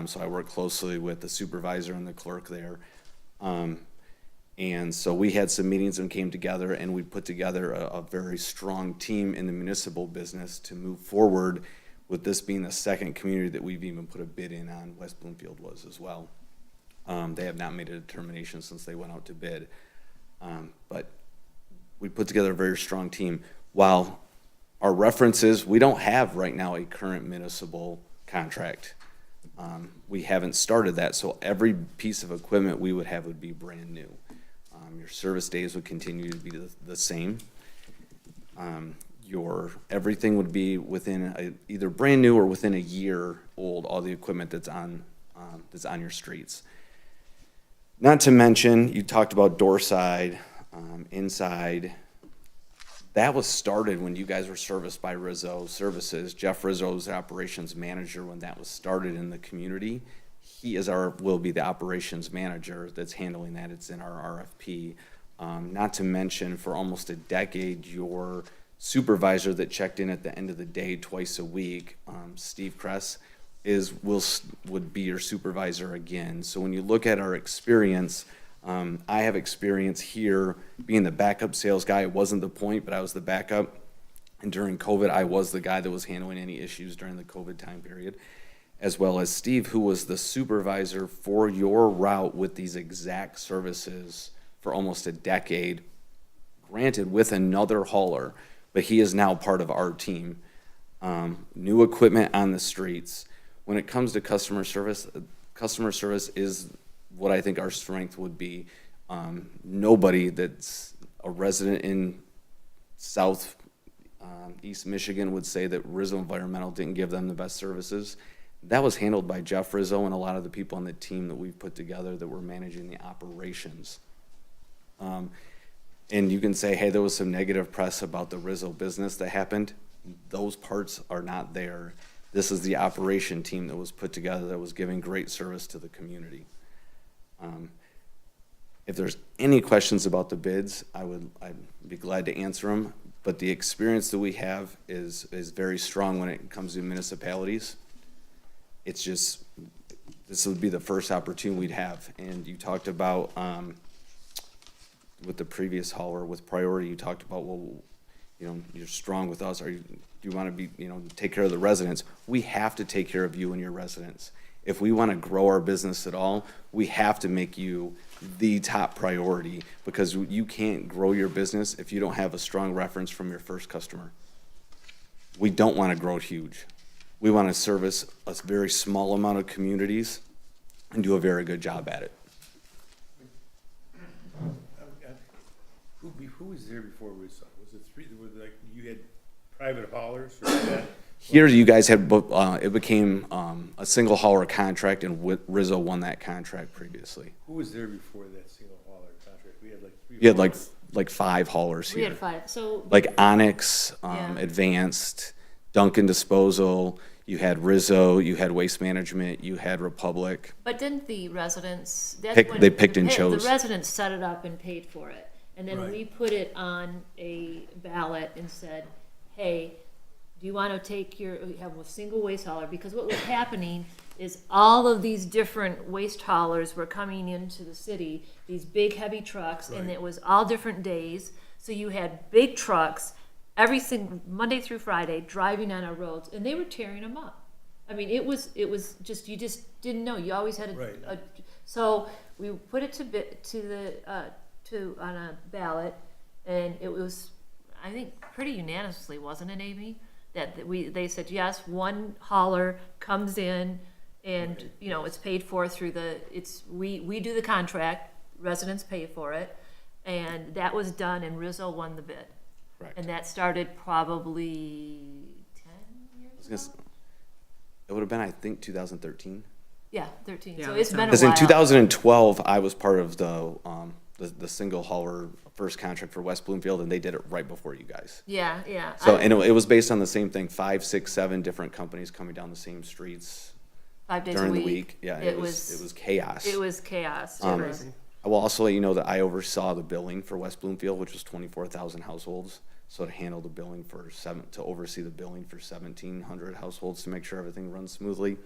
[SPEAKER 13] So I worked closely with the supervisor and the clerk there. And so we had some meetings and came together, and we put together a very strong team in the municipal business to move forward, with this being the second community that we've even put a bid in on. West Bloomfield was as well. They have not made a determination since they went out to bid. But we put together a very strong team. While our references, we don't have right now a current municipal contract. We haven't started that, so every piece of equipment we would have would be brand new. Your service days would continue to be the same. Everything would be within either brand new or within a year old, all the equipment that's on your streets. Not to mention, you talked about door side, inside. That was started when you guys were serviced by Rizzo Services. Jeff Rizzo was the operations manager when that was started in the community. He will be the operations manager that's handling that. It's in our RFP. Not to mention, for almost a decade, your supervisor that checked in at the end of the day twice a week, Steve Kress, would be your supervisor again. So when you look at our experience, I have experience here being the backup sales guy. It wasn't the point, but I was the backup. And during COVID, I was the guy that was handling any issues during the COVID time period, as well as Steve, who was the supervisor for your route with these exact services for almost a decade, granted with another hauler, but he is now part of our team. New equipment on the streets. When it comes to customer service is what I think our strength would be. Nobody that's a resident in East Michigan would say that Rizzo Environmental didn't give them the best services. That was handled by Jeff Rizzo and a lot of the people on the team that we've put together that were managing the operations. And you can say, hey, there was some negative press about the Rizzo business that happened. Those parts are not there. This is the operation team that was put together that was giving great service to the community. If there's any questions about the bids, I'd be glad to answer them. But the experience that we have is very strong when it comes to municipalities. It's just, this would be the first opportunity we'd have. And you talked about, with the previous hauler, with priority, you talked about, well, you know, you're strong with us. Do you want to be, take care of the residents? We have to take care of you and your residents. If we want to grow our business at all, we have to make you the top priority, because you can't grow your business if you don't have a strong reference from your first customer. We don't want to grow it huge. We want to service a very small amount of communities and do a very good job at it.
[SPEAKER 5] Who was there before Rizzo? Was it you had private haulers or that?
[SPEAKER 13] Here you guys had, it became a single hauler contract, and Rizzo won that contract previously.
[SPEAKER 5] Who was there before that single hauler contract? We had like three.
[SPEAKER 13] You had like 5 haulers here.
[SPEAKER 1] We had 5, so.
[SPEAKER 13] Like Onyx,
[SPEAKER 1] Yeah.
[SPEAKER 13] Advanced, Duncan Disposal, you had Rizzo, you had Waste Management, you had Republic.
[SPEAKER 1] But didn't the residents,
[SPEAKER 13] They picked and chose.
[SPEAKER 1] The residents set it up and paid for it. And then
[SPEAKER 5] Right.
[SPEAKER 1] we put it on a ballot and said, hey, do you want to have a single waste hauler? Because what was happening is all of these different waste haulers were coming into the city, these big heavy trucks, and
[SPEAKER 5] Right.
[SPEAKER 1] it was all different days. So you had big trucks every single Monday through Friday driving on our roads, and they were tearing them up. I mean, it was just, you just didn't know. You always had
[SPEAKER 5] Right.
[SPEAKER 1] So we put it on a ballot, and it was, I think, pretty unanimously, wasn't it, Amy? They said yes, one hauler comes in And, you know, it's paid for through we do the contract, residents pay for it, and that was done and Rizzo won the bid.
[SPEAKER 13] Correct.
[SPEAKER 1] And that started probably 10 years ago?
[SPEAKER 13] It would have been, I think, 2013.
[SPEAKER 1] Yeah, 13,
[SPEAKER 2] Yeah,
[SPEAKER 1] so it's been a while.
[SPEAKER 13] Because in 2012, I was part of the single hauler first contract for West Bloomfield, and they did it right before you guys.
[SPEAKER 1] Yeah, yeah.
[SPEAKER 13] So, and it was based on the same thing, 5, 6, 7 different companies coming down the same streets
[SPEAKER 1] 5 days a
[SPEAKER 13] during
[SPEAKER 1] week.
[SPEAKER 13] the week. Yeah, it was chaos.
[SPEAKER 1] It was chaos. It was-
[SPEAKER 2] Crazy.
[SPEAKER 13] I will also let you know that I oversaw the billing for West Bloomfield, which was 24,000 households. So to handle the billing to oversee the billing for 1,700 households to make sure everything runs smoothly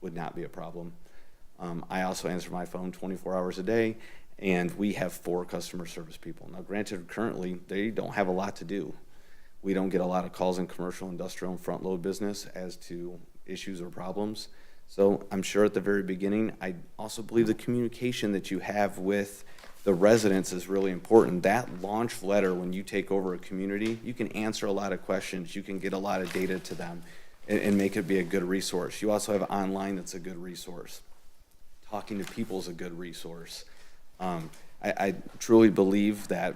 [SPEAKER 13] would not be a problem. I also answer my phone 24 hours a day, and we have 4 customer service people. Now granted, currently, they don't have a lot to do. We don't get a lot of calls in commercial, industrial, and front load business as to issues or problems. So I'm sure at the very beginning, I also believe the communication that you have with the residents is really important. That launch letter, when you take over a community, you can answer a lot of questions, you can get a lot of data to them and make it be a good resource. You also have online that's a good resource. Talking to people is a good resource. I truly believe that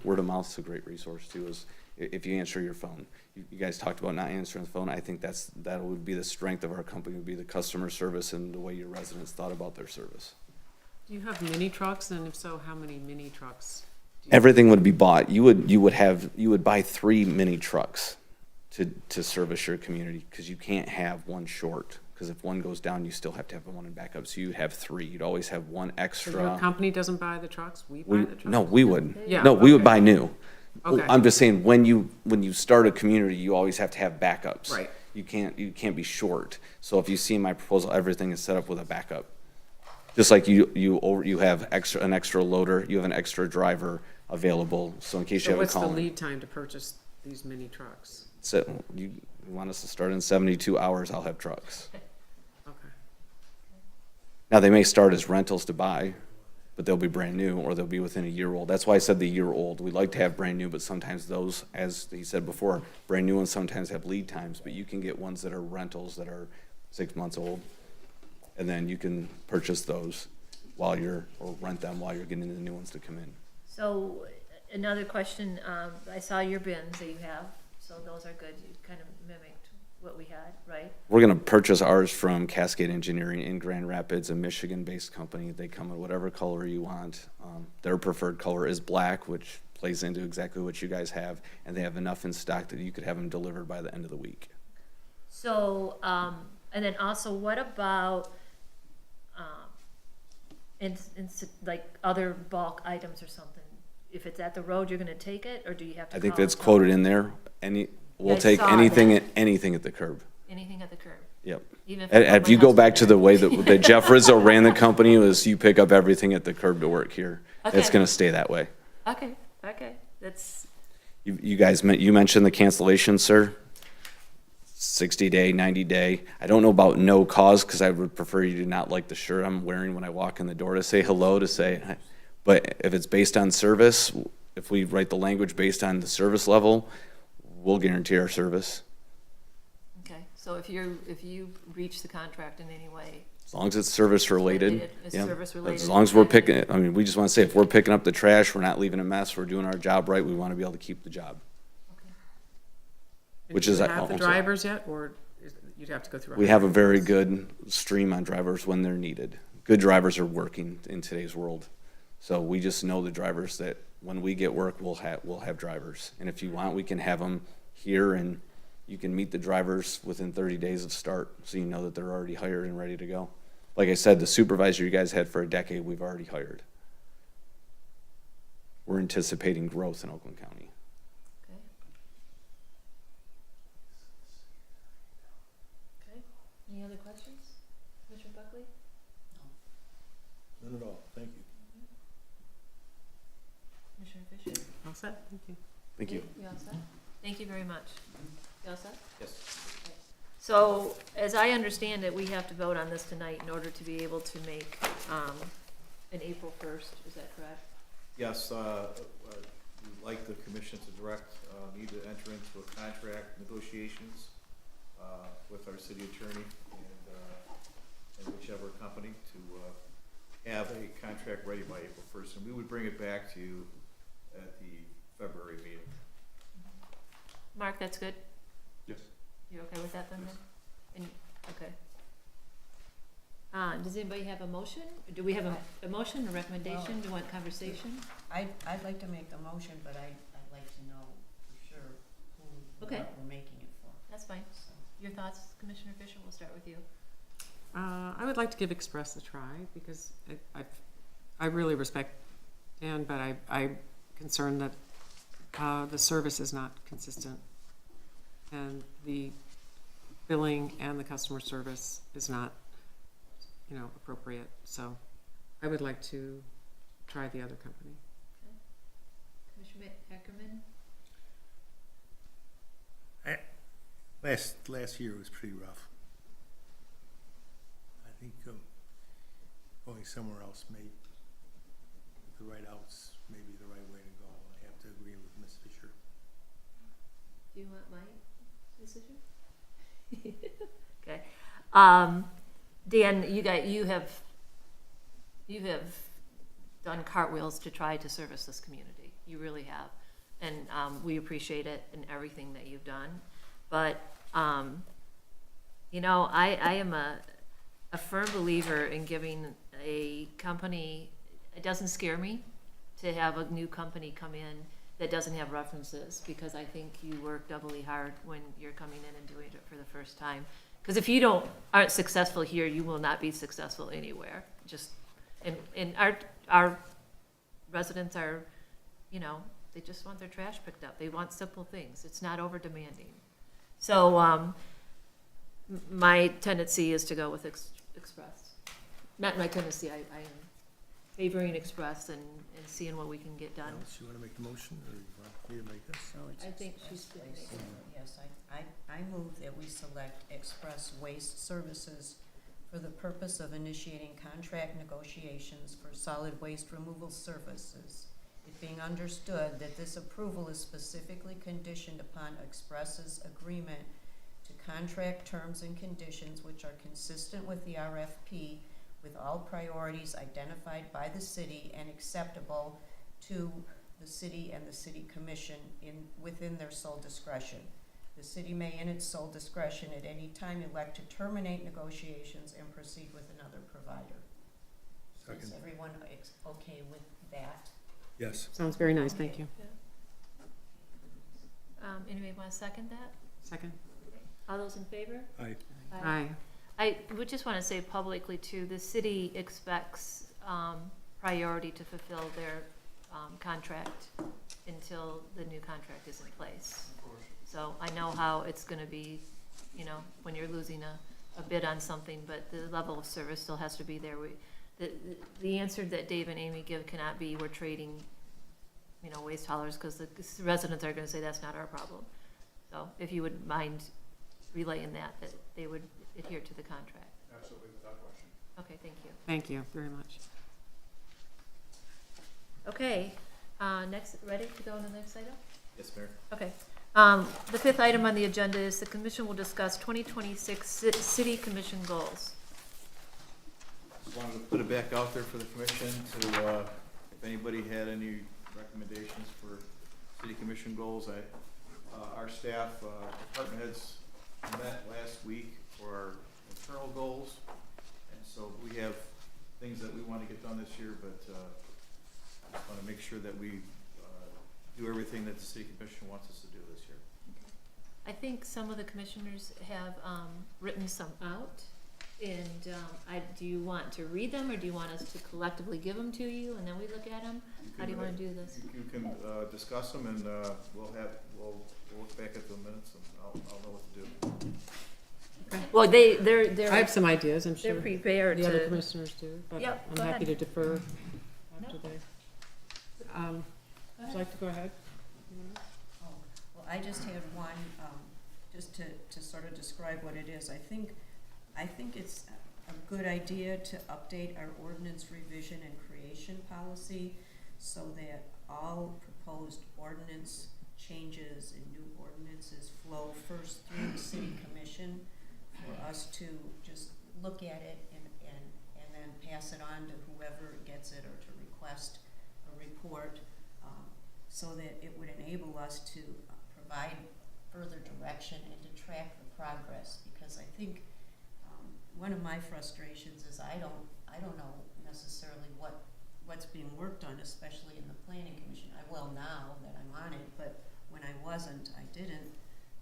[SPEAKER 13] word of mouth is a great resource too, is if you answer your phone. You guys talked about not answering the phone. I think that would be the strength of our company, would be the customer service and the way your residents thought about their service.
[SPEAKER 2] Do you have mini trucks, and if so, how many mini trucks?
[SPEAKER 13] Everything would be bought. You would buy 3 mini trucks to service your community, because you can't have one short. Because if one goes down, you still have to have one in backup. So you'd have 3. You'd always have one
[SPEAKER 2] So your
[SPEAKER 13] extra.
[SPEAKER 2] company doesn't buy the trucks, we buy the trucks?
[SPEAKER 13] No, we would.
[SPEAKER 2] Yeah,
[SPEAKER 13] No, we would
[SPEAKER 2] okay.
[SPEAKER 13] buy new.
[SPEAKER 2] Okay.
[SPEAKER 13] I'm just saying, when you start a community, you always have to have backups.
[SPEAKER 2] Right.
[SPEAKER 13] You can't be short. So if you see in my proposal, everything is set up with a backup. Just like you have an extra loader, you have an extra driver available, so in case you
[SPEAKER 2] So
[SPEAKER 13] have a
[SPEAKER 2] what's the
[SPEAKER 13] call.
[SPEAKER 2] lead time to purchase these mini trucks?
[SPEAKER 13] So you want us to start in 72 hours, I'll have trucks.
[SPEAKER 2] Okay.
[SPEAKER 13] Now, they may start as rentals to buy, but they'll be brand new, or they'll be within a year old. That's why I said the year old. We like to have brand new, but sometimes those, as he said before, brand new ones sometimes have lead times, but you can get ones that are rentals that are 6 months old, and then you can purchase those or rent them while you're getting the new ones to come in.
[SPEAKER 1] So, another question, I saw your bins that you have, so those are good. You kind of mimicked what we had, right?
[SPEAKER 13] We're gonna purchase ours from Cascade Engineering in Grand Rapids, a Michigan-based company. They come in whatever color you want. Their preferred color is black, which plays into exactly what you guys have, and they have enough in stock that you could have them delivered by the end of the week.
[SPEAKER 1] So, and then also, what about, like other bulk items or something? If it's at the road, you're gonna take it, or do you have to
[SPEAKER 13] I think
[SPEAKER 1] call
[SPEAKER 13] that's
[SPEAKER 1] and tell
[SPEAKER 13] quoted
[SPEAKER 1] them?
[SPEAKER 13] in there. We'll
[SPEAKER 1] I
[SPEAKER 13] take
[SPEAKER 1] saw
[SPEAKER 13] anything,
[SPEAKER 1] that.
[SPEAKER 13] anything at the curb.
[SPEAKER 1] Anything at the curb?
[SPEAKER 13] Yep.
[SPEAKER 1] Even if I put
[SPEAKER 13] If
[SPEAKER 1] my
[SPEAKER 13] you go
[SPEAKER 1] house
[SPEAKER 13] back to
[SPEAKER 1] there?
[SPEAKER 13] the way that Jeff Rizzo ran the company, was you pick up everything at the curb to work here. It's
[SPEAKER 1] Okay.
[SPEAKER 13] gonna stay that way.
[SPEAKER 1] Okay, that's,
[SPEAKER 13] You guys, you mentioned the cancellation, sir. 60-day, 90-day. I don't know about no cause, because I would prefer you to not like the shirt I'm wearing when I walk in the door to say hello, but if it's based on service, if we write the language based on the service level, we'll guarantee our service.
[SPEAKER 1] okay, so if you breach the contract in any way,
[SPEAKER 13] As long as it's service related.
[SPEAKER 1] Related, it's
[SPEAKER 13] Yeah.
[SPEAKER 1] service related,
[SPEAKER 13] As long as we're
[SPEAKER 1] okay.
[SPEAKER 13] picking it, I mean, we just want to say, if we're picking up the trash, we're not leaving a mess, we're doing our job right, we want to be able to keep the job.
[SPEAKER 2] And
[SPEAKER 13] Which
[SPEAKER 2] do
[SPEAKER 13] is
[SPEAKER 2] you
[SPEAKER 13] at
[SPEAKER 2] have the
[SPEAKER 13] also-
[SPEAKER 2] drivers yet, or you'd have to go through?
[SPEAKER 13] We have a
[SPEAKER 2] hiring
[SPEAKER 13] very
[SPEAKER 2] process?
[SPEAKER 13] good stream on drivers when they're needed. Good drivers are working in today's world. So we just know the drivers that when we get work, we'll have drivers. And if you want, we can have them here, and you can meet the drivers within 30 days of start, so you know that they're already hired and ready to go. Like I said, the supervisor you guys had for a decade, we've already hired. We're anticipating growth in Oakland County.
[SPEAKER 1] okay? Okay, any other questions? Commissioner Buckley?
[SPEAKER 5] None at all, thank you.
[SPEAKER 1] Commissioner Fisher?
[SPEAKER 2] All set, thank you.
[SPEAKER 13] Thank you.
[SPEAKER 1] You all set? Thank you very much. You all set?
[SPEAKER 3] Yes.
[SPEAKER 1] So, as I understand it, we have to vote on this tonight in order to be able to make, an April 1st, is that correct?
[SPEAKER 3] Yes, we'd like the commission to direct me to enter into a contract negotiations with our city attorney and to have a contract ready by April 1st, and we would bring it back to you at the February meeting.
[SPEAKER 1] Mark, that's good?
[SPEAKER 10] Yes.
[SPEAKER 1] You okay with that then? And, okay. Does anybody have a motion? Do we have a motion, a recommendation? Do you want conversation?
[SPEAKER 6] I'd like to make the motion, but I'd like to know for sure who,
[SPEAKER 1] Okay.
[SPEAKER 6] what we're making it for.
[SPEAKER 1] That's fine.
[SPEAKER 6] So,
[SPEAKER 1] Your thoughts, Commissioner Fisher? We'll start with you.
[SPEAKER 2] I would like to give Express a try because I really respect Dan, but I'm concerned that the service is not consistent and the billing and the customer service is not, appropriate. So I would like to try the other company.
[SPEAKER 1] Commissioner Ackerman?
[SPEAKER 5] Last year was pretty rough. I think going somewhere else may, with the right outs, may be the right way to go. I have to agree with Ms. Fisher.
[SPEAKER 1] Do you want my decision? Okay. Dan, you have done cartwheels to try to service this community. You really have. And we appreciate it and everything that you've done. But, I am a firm believer in giving a company, it doesn't scare me to have a new company come in that doesn't have references, because I think you work doubly hard when you're coming in and doing it for the first time. Because if you aren't successful here, you will not be successful anywhere. And our residents are, they just want their trash picked up. They want simple things. It's not over demanding. So, my tendency is to go with Express. Not my tendency, I am favoring Express and seeing what we can get done.
[SPEAKER 5] Do you want to make the motion, or you want me to make this?
[SPEAKER 6] So it's
[SPEAKER 1] I think she's
[SPEAKER 6] Express
[SPEAKER 1] gonna
[SPEAKER 6] Waste.
[SPEAKER 1] make it.
[SPEAKER 6] Yes, I move that we select Express Waste Services for the purpose of initiating contract negotiations for solid waste removal services. It being understood that this approval is specifically conditioned upon Express's agreement to contract terms and conditions which are consistent with the RFP, with all priorities identified by the city and acceptable to the city and the city commission within their sole discretion. The city may, in its sole discretion, at any time elect to terminate negotiations and proceed with another provider.
[SPEAKER 5] Second.
[SPEAKER 6] Is everyone okay with that?
[SPEAKER 5] Yes.
[SPEAKER 2] Sounds very nice, thank you.
[SPEAKER 1] Anybody want to second that?
[SPEAKER 2] Second?
[SPEAKER 1] All those in favor?
[SPEAKER 5] Aye.
[SPEAKER 2] Aye.
[SPEAKER 1] I would just want to say publicly too, the city expects priority to fulfill their contract until the new contract is in place. So I know how it's going to be, when you're losing a bid on something, but the level of service still has to be there. The answer that Dave and Amy give cannot be we're trading, waste haulers, because the residents are going to say that's not our problem. So if you would mind relaying that they would adhere to the contract.
[SPEAKER 9] Absolutely, without question.
[SPEAKER 1] Okay, thank you.
[SPEAKER 2] Thank you very much.
[SPEAKER 1] Okay, next, ready to go on the next item?
[SPEAKER 3] Yes, Mayor?
[SPEAKER 1] Okay. The fifth item on the agenda is the commission will discuss 2026 city commission goals.
[SPEAKER 3] Just wanted to put it back out there for the commission to, if anybody had any recommendations for city commission goals. Our staff, department heads met last week for our internal goals. And so we have things that we want to get done this year, but I just want to make sure that we do everything that the city commission wants us to do this year.
[SPEAKER 1] I think some of the commissioners have written some out, and do you want to read them, or do you want us to collectively give them to you, and then we look at them? How do you want to do this?
[SPEAKER 3] You can discuss them, and we'll look back at the minutes, and I'll know what to do.
[SPEAKER 1] Well, they're
[SPEAKER 2] I have some ideas, I'm sure.
[SPEAKER 1] they're prepared
[SPEAKER 2] The other
[SPEAKER 1] to.
[SPEAKER 2] commissioners do, but
[SPEAKER 1] Yep,
[SPEAKER 2] I'm
[SPEAKER 1] go
[SPEAKER 2] happy
[SPEAKER 1] ahead.
[SPEAKER 2] to defer after
[SPEAKER 1] No.
[SPEAKER 2] they. Would you like to go ahead?
[SPEAKER 6] Oh, well, I just had one, just to sort of describe what it is. I think it's a good idea to update our ordinance revision and creation policy so that all proposed ordinance changes and new ordinances flow first through the city commission for us to just look at it and then then pass it on to whoever gets it or to request a report, so that it would enable us to provide further direction and to track the progress. Because I think one of my frustrations is I don't know necessarily what's being worked on, especially in the planning commission. I will now that I'm on it, but when I wasn't, I didn't.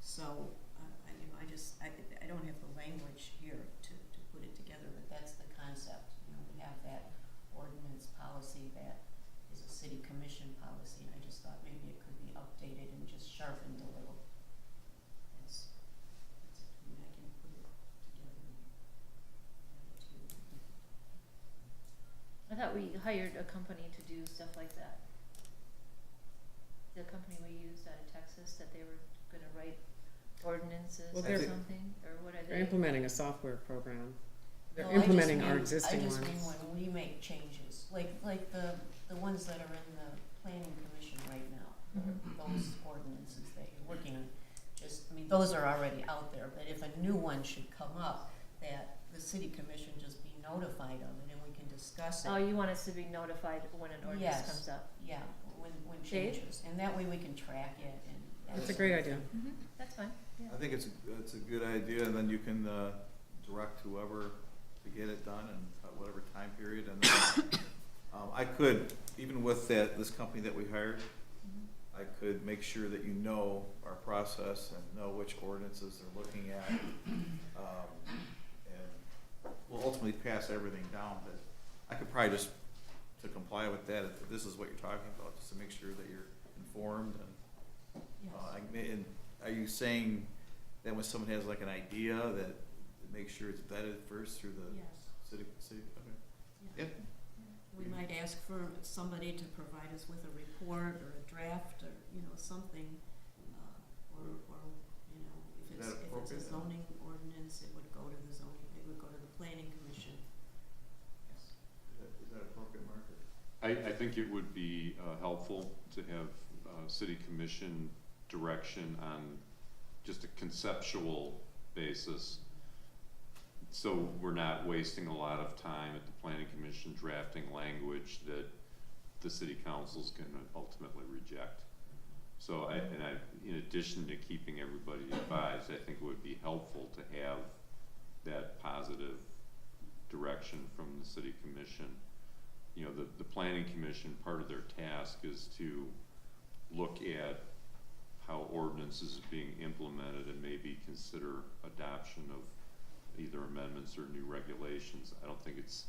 [SPEAKER 6] So I don't have the language here to put it together, but that's the concept. You know, we have that ordinance policy that is a city commission policy, and I just thought maybe it could be updated and just sharpened a little. I mean, I can put it together and add it to you.
[SPEAKER 1] I thought we hired a company to do stuff like that. The company we used out of Texas, that they were gonna write ordinances
[SPEAKER 2] Well,
[SPEAKER 1] or
[SPEAKER 2] they're-
[SPEAKER 1] something, or what are
[SPEAKER 2] They're
[SPEAKER 1] they?
[SPEAKER 2] implementing a software program. They're
[SPEAKER 6] No, I just
[SPEAKER 2] implementing our
[SPEAKER 6] mean-
[SPEAKER 2] existing ones.
[SPEAKER 6] I just mean when we make changes, like the ones that are in the planning commission right now, those ordinances that you're working on, I mean, those are already out there, but if a new one should come up, that the city commission just be notified of it and we can discuss it.
[SPEAKER 1] Oh, you want us to be notified when an ordinance
[SPEAKER 6] Yes.
[SPEAKER 1] comes up?
[SPEAKER 6] Yeah, when
[SPEAKER 1] Dave?
[SPEAKER 6] changes, and that way we can track it and.
[SPEAKER 2] That's a great idea.
[SPEAKER 1] Mm-hmm, that's fine, yeah.
[SPEAKER 3] I think it's a good idea, and then you can direct whoever to get it done in whatever time period, and then, I could, even with this company that we hired, I could make sure that you know our process and know which ordinances they're looking at. And we'll ultimately pass everything down, but I could probably just, to comply with that, if this is what you're talking about, just to make sure that you're informed and, and are you saying that when someone has like an idea that make sure it's vetted first through the city, okay? Yeah.
[SPEAKER 6] We might ask for somebody to provide us with a report or a draft or, you know, something, or, you know,
[SPEAKER 3] Is that
[SPEAKER 6] if it's a
[SPEAKER 3] appropriate?
[SPEAKER 6] zoning ordinance, it would go to the zoning, it would go to the planning commission. Yes.
[SPEAKER 3] Is that appropriate, Margaret?
[SPEAKER 10] I think it would be helpful to have city commission direction on just a conceptual basis. So we're not wasting a lot of time at the planning commission drafting language that the city council's gonna ultimately reject. So in addition to keeping everybody advised, I think it would be helpful to have that positive direction from the city commission. You know, the planning commission, part of their task is to look at how ordinances are being implemented and maybe consider adoption of either amendments or new regulations. I don't think it's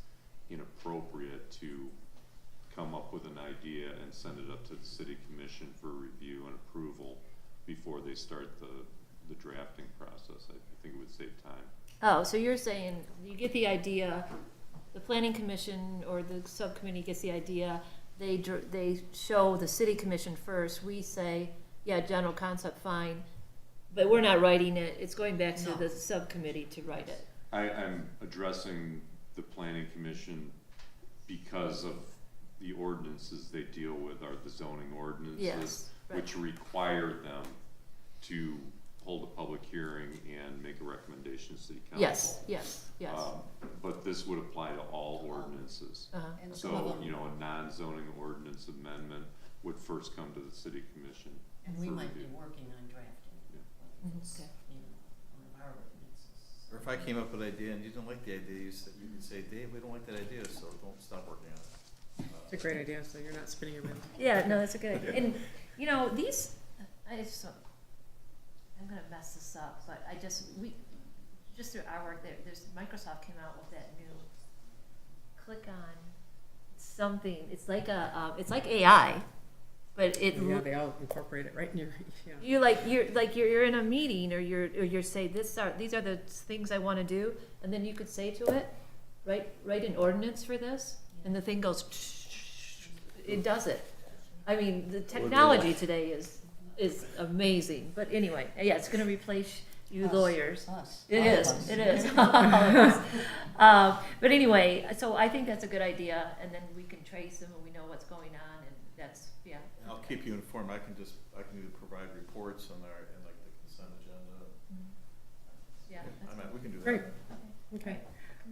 [SPEAKER 10] inappropriate to come up with an idea and send it up to the city commission for review and approval before they start the drafting process. I think it would save time.
[SPEAKER 1] Oh, so you're saying you get the idea, the planning commission or the subcommittee gets the idea, they show the city commission first, we say, yeah, general concept, fine, but we're not writing it, it's going back to
[SPEAKER 6] No.
[SPEAKER 1] the subcommittee to write it.
[SPEAKER 10] I'm addressing the planning commission because of the ordinances they deal with are the zoning ordinances,
[SPEAKER 1] Yes, right.
[SPEAKER 10] which require them to hold a public hearing and make a recommendation to city council.
[SPEAKER 1] Yes.
[SPEAKER 10] But this would apply to all ordinances.
[SPEAKER 1] Uh-huh.
[SPEAKER 6] And some of
[SPEAKER 10] So,
[SPEAKER 6] them,
[SPEAKER 10] you know, a non-zoning ordinance amendment would first come to the city commission
[SPEAKER 6] and we
[SPEAKER 10] for
[SPEAKER 6] might be
[SPEAKER 10] review.
[SPEAKER 6] working on drafting,
[SPEAKER 10] Yeah.
[SPEAKER 6] like if it's,
[SPEAKER 1] Okay.
[SPEAKER 6] you know, one of our ordinances.
[SPEAKER 3] Or if I came up with an idea and you didn't like the idea, you could say, Dave, we don't like that idea, so don't stop working on it.
[SPEAKER 2] It's a great idea, so you're not spinning your wheels.
[SPEAKER 1] Yeah, no, that's a good idea. And, you know, these, I'm gonna mess this up, but just through our work, there's, Microsoft came out with that new click on something, it's like it's like AI, but
[SPEAKER 2] Yeah, they all incorporate it right in your, yeah.
[SPEAKER 1] you're in a meeting or you're say these are the things I wanna do, and then you could say to it, write an ordinance for this, and the thing goes, it does it. I mean, the technology today is amazing, but anyway, yeah, it's gonna replace you lawyers.
[SPEAKER 6] Us.
[SPEAKER 1] It
[SPEAKER 6] All of
[SPEAKER 1] is,
[SPEAKER 6] us.
[SPEAKER 1] it is. All of us. But anyway, so I think that's a good idea, and then we can trace them and we know what's going on, and that's, yeah.
[SPEAKER 3] And I'll keep you informed, I can either provide reports on in like the consent agenda.
[SPEAKER 1] Yeah.
[SPEAKER 3] We can do that.
[SPEAKER 2] Great. Okay.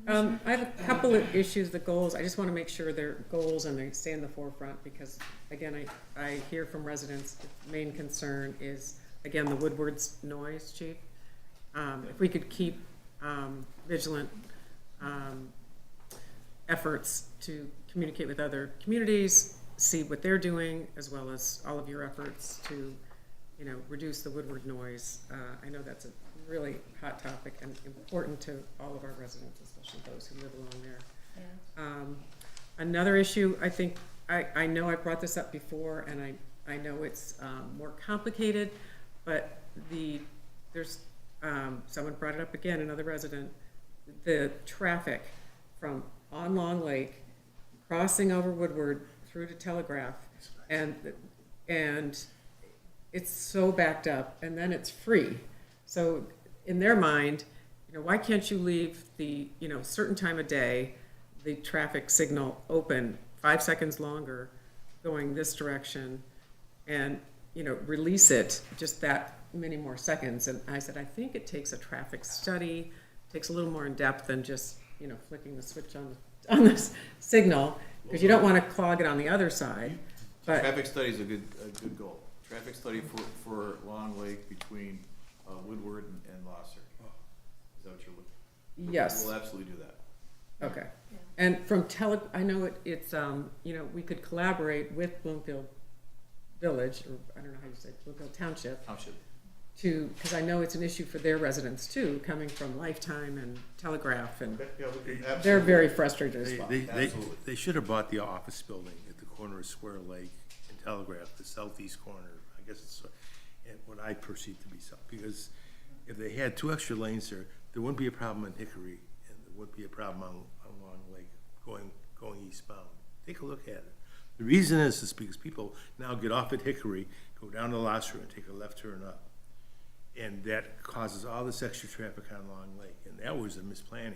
[SPEAKER 2] I have a couple of issues, the goals, I just wanna make sure they're goals and they stay in the forefront, because, again, I hear from residents, the main concern is, again, the Woodward's noise, chief. If we could keep, vigilant, efforts to communicate with other communities, see what they're doing, as well as all of your efforts to, you know, reduce the Woodward noise. I know that's a really hot topic and important to all of our residents, especially those who live along there. Another issue, I think, I know I brought this up before, and I know it's more complicated, but there's, someone brought it up again, another resident, the traffic from on Long Lake, crossing over Woodward through to Telegraph, and it's so backed up, and then it's free. So in their mind, you know, why can't you leave the, you know, certain time of day, the traffic signal open 5 seconds longer going this direction, and, you know, release it just that many more seconds? And I said, I think it takes a traffic study, takes a little more in depth than just, you know, flicking the switch on this signal, because you don't want to clog it on the other side. But
[SPEAKER 3] Traffic study is a good goal. Traffic study for Long Lake between Woodward and Losser. Is that what you're looking?
[SPEAKER 2] yes,
[SPEAKER 3] We'll absolutely do that.
[SPEAKER 2] okay. And from I know it's, you know, we could collaborate with Bloomfield Village, or I don't know how you say it, Bloomfield Township, because I know it's an issue for their residents too, coming from Lifetime and Telegraph, and
[SPEAKER 3] Okay, yeah, we can absolutely.
[SPEAKER 2] they're very frustrated as well.
[SPEAKER 3] Absolutely.
[SPEAKER 5] They should have bought the office building at the corner of Square Lake and Telegraph, the southeast corner. I guess it's what I perceive to be south, because if they had 2 extra lanes there, there wouldn't be a problem in Hickory, and there wouldn't be a problem on Long Lake going eastbound. Take a look at it. The reason is because people now get off at Hickory, go down to Losser, and take a left turn up. And that causes all this extra traffic on Long Lake, and that was a misplanning.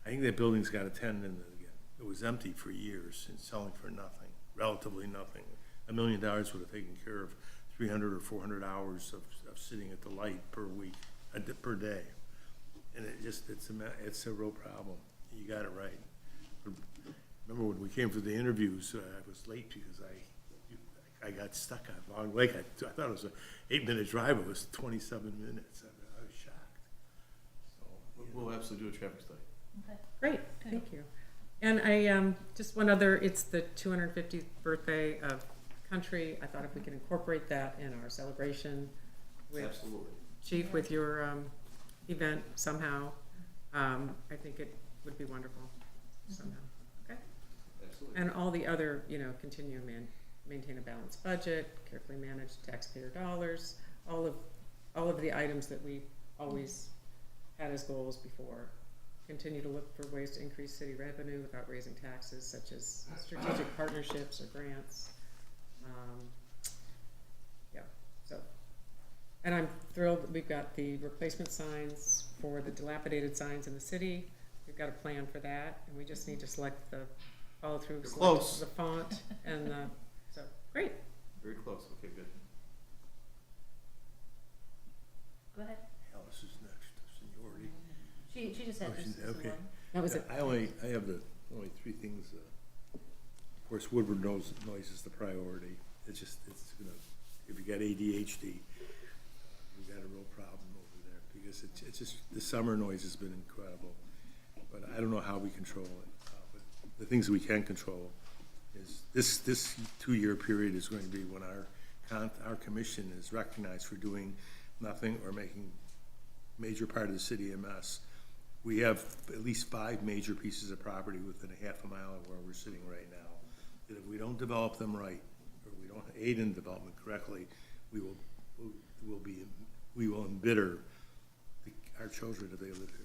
[SPEAKER 5] I think that building's got a tenant in it again. It was empty for years and selling for nothing, relatively nothing. $1 million would have taken care of 300 or 400 hours of sitting at the light per week, per day. And it's a real problem. You got it right. Remember when we came for the interviews, I was late because I got stuck on Long Lake. I thought it was an 8-minute drive. It was 27 minutes. I was shocked. So,
[SPEAKER 3] We'll absolutely do a traffic study.
[SPEAKER 2] Great, thank you. And I, just one other, it's the 250th birthday of country. I thought if we could incorporate that in our celebration with
[SPEAKER 3] Absolutely.
[SPEAKER 2] Chief, with your event somehow, I think it would be wonderful somehow. Okay.
[SPEAKER 3] Absolutely.
[SPEAKER 2] And all the other, you know, continue maintain a balanced budget, carefully manage taxpayer dollars, all of the items that we always had as goals before. Continue to look for ways to increase city revenue without raising taxes, such as strategic partnerships or grants. Yeah, so. And I'm thrilled that we've got the replacement signs for the dilapidated signs in the city. We've got a plan for that, and we just need to select the follow-through,
[SPEAKER 3] You're
[SPEAKER 2] select
[SPEAKER 3] close.
[SPEAKER 2] the font, and so, great.
[SPEAKER 3] Very close. Okay, good.
[SPEAKER 1] Go ahead.
[SPEAKER 5] Alice is next, seniority.
[SPEAKER 1] She just had
[SPEAKER 5] Oh,
[SPEAKER 1] this
[SPEAKER 5] she's-
[SPEAKER 1] as
[SPEAKER 5] okay.
[SPEAKER 1] one.
[SPEAKER 2] That was it.
[SPEAKER 5] I have only 3 things. Of course, Woodward noise is the priority. It's gonna, if you got ADHD, you've got a real problem over there, because it's just, the summer noise has been incredible. But I don't know how we control it. But the things that we can control is this 2-year period is going to be when our commission is recognized for doing nothing or making major part of the city a mess. We have at least 5 major pieces of property within a half a mile of where we're sitting right now, that if we don't develop them right, or we don't aid in development correctly, we will embitter our children if they live here.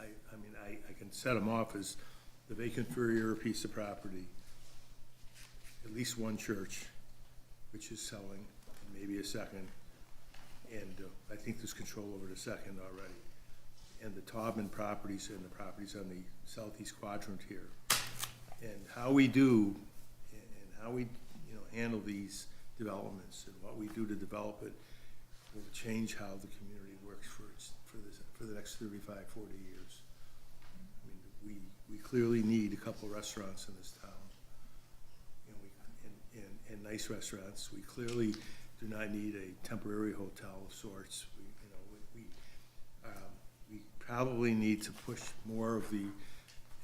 [SPEAKER 5] I mean, I can set them off as the vacant Furrier piece of property, at least 1 church, which is selling, maybe a second, and I think there's control over the second already. And the Taubman properties and the properties on the southeast quadrant here. And how we do, and how we, you know, handle these developments and what we do to develop it will change how the community works for the next 35, 40 years. I mean, we clearly need a couple restaurants in this town. And nice restaurants. We clearly do not need a temporary hotel of sorts. We probably need to push more of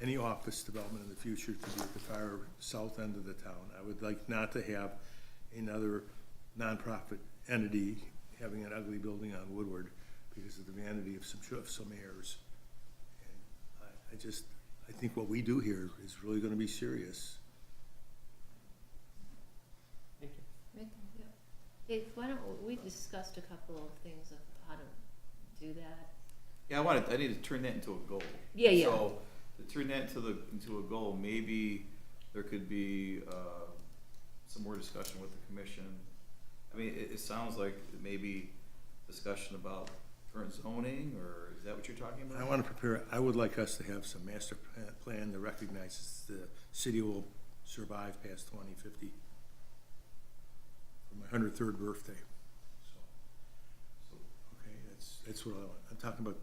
[SPEAKER 5] any office development in the future to be at the far south end of the town. I would like not to have another nonprofit entity having an ugly building on Woodward because of the vanity of some mayors. And I think what we do here is really gonna be serious.
[SPEAKER 2] Thank you.
[SPEAKER 1] Dave, why don't, we discussed a couple of things of how to do that.
[SPEAKER 3] Yeah, I need to turn that into a goal.
[SPEAKER 1] Yeah.
[SPEAKER 3] So, to turn that into a goal, maybe there could be, some more discussion with the commission. I mean, it sounds like maybe discussion about current zoning, or is that what you're talking about?
[SPEAKER 5] I would like us to have some master plan that recognizes the city will survive past 2050 for my 103rd birthday. So, okay, that's what I want. I'm talking about,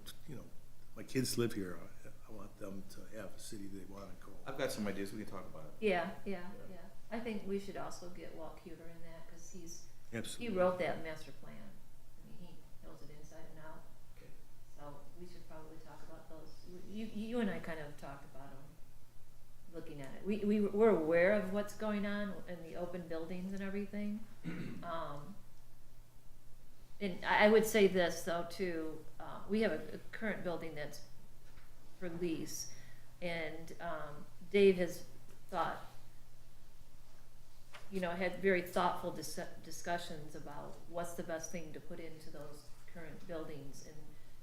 [SPEAKER 5] my kids live here. I want them to have a city they want to call.
[SPEAKER 3] I've got some ideas, we can talk about it.
[SPEAKER 1] Yeah. I think we should also get Walt Cuter in that, cause he
[SPEAKER 5] Absolutely.
[SPEAKER 1] wrote that master plan. I mean, he knows it inside and out.
[SPEAKER 3] Okay.
[SPEAKER 1] So we should probably talk about those. You and I kind of talked about them, looking at it. We're aware of what's going on in the open buildings and everything. And I would say this though too, we have a current building that's for lease, and Dave has thought, had very thoughtful discussions about what's the best thing to put into those current buildings,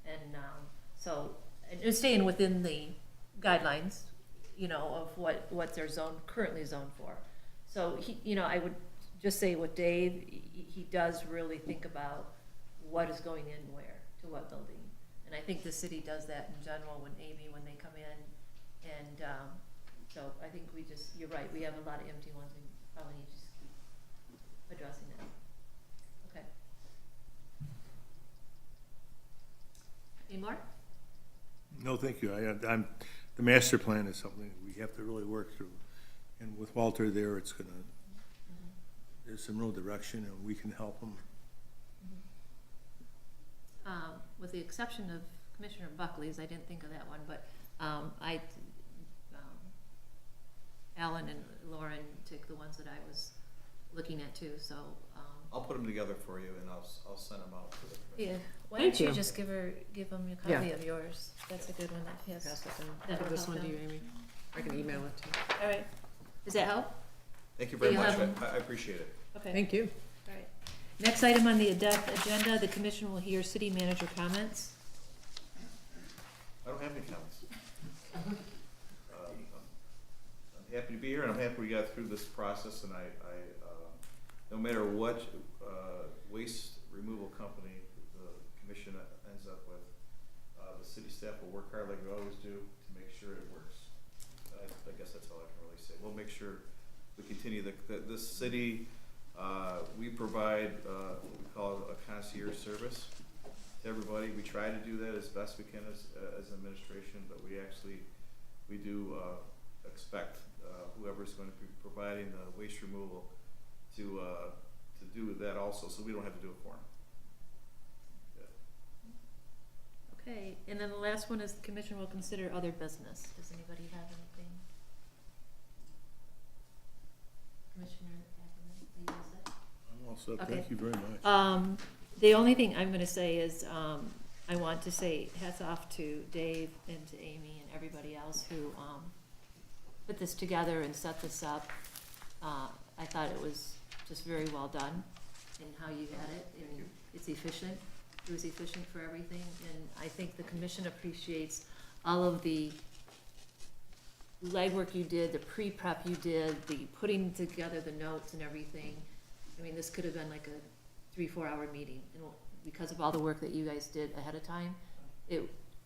[SPEAKER 1] and staying within the guidelines, of what they're currently zoned for. So I would just say with Dave, he does really think about what is going in where, to what building. And I think the city does that in general when they come in, and so I think you're right, we have a lot of empty ones, and probably need to just keep addressing that. Okay. Any more?
[SPEAKER 5] No, thank you. The master plan is something we have to really work through. And with Walter there, there's some real direction, and we can help him.
[SPEAKER 1] With the exception of Commissioner Buckley's, I didn't think of that one, but Alan and Lauren took the ones that I was looking at too, so.
[SPEAKER 3] I'll put them together for you, and I'll send them out to the commission.
[SPEAKER 1] Yeah, why
[SPEAKER 2] Thank
[SPEAKER 1] don't you
[SPEAKER 2] you.
[SPEAKER 1] just give them a copy of yours? That's a good one, that has.
[SPEAKER 2] Pass it down.
[SPEAKER 1] That'll
[SPEAKER 2] Give this
[SPEAKER 1] help
[SPEAKER 2] one to
[SPEAKER 1] them.
[SPEAKER 2] you, Amy. I can email it to you.
[SPEAKER 1] All right, does that help?
[SPEAKER 3] Thank you very
[SPEAKER 1] You'll
[SPEAKER 3] much,
[SPEAKER 1] have them.
[SPEAKER 3] I appreciate it.
[SPEAKER 1] Okay.
[SPEAKER 2] Thank you.
[SPEAKER 1] All right. Next item on the agenda, the commission will hear city manager comments.
[SPEAKER 3] I don't have any comments. I'm happy to be here, and I'm happy we got through this process, and no matter what waste removal company the commission ends up with, the city staff will work hard like we always do to make sure it works. I guess that's all I can really say. We'll make sure we continue this city, we provide what we call a concierge service to everybody. We try to do that as best we can as administration, but we do expect whoever's going to be providing the waste removal to do that also, so we don't have to do it for them.
[SPEAKER 1] Okay, and then the last one is the commission will consider other business. Does anybody have anything? Commissioner Ackerman, are you all set?
[SPEAKER 5] I'm all set.
[SPEAKER 1] Okay.
[SPEAKER 5] Thank you very much.
[SPEAKER 1] The only thing I'm gonna say is, I want to say hats off to Dave and to Amy and everybody else who, put this together and set this up. I thought it was just very well done in how you had it, and it's efficient. It was efficient for everything, and I think the commission appreciates all of the legwork you did, the pre-prep you did, the putting together the notes and everything. I mean, this could have been like a 3-4 hour meeting, and because of all the work that you guys did ahead of time,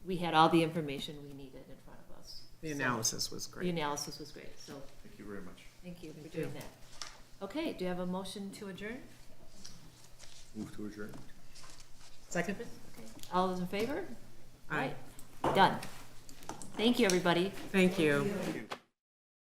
[SPEAKER 1] we had all the information we needed in front of us.
[SPEAKER 2] The
[SPEAKER 1] So,
[SPEAKER 2] analysis was
[SPEAKER 1] the
[SPEAKER 2] great.
[SPEAKER 1] analysis was great, so
[SPEAKER 3] Thank you very much.
[SPEAKER 1] thank you for
[SPEAKER 2] Thank
[SPEAKER 1] doing
[SPEAKER 2] you.
[SPEAKER 1] that. Okay, do you have a motion to adjourn?
[SPEAKER 5] Move to adjourn.
[SPEAKER 2] Second?
[SPEAKER 1] Okay, all those in favor?
[SPEAKER 2] Aye.
[SPEAKER 1] Done. Thank you, everybody.
[SPEAKER 2] Thank you.
[SPEAKER 3] Thank you.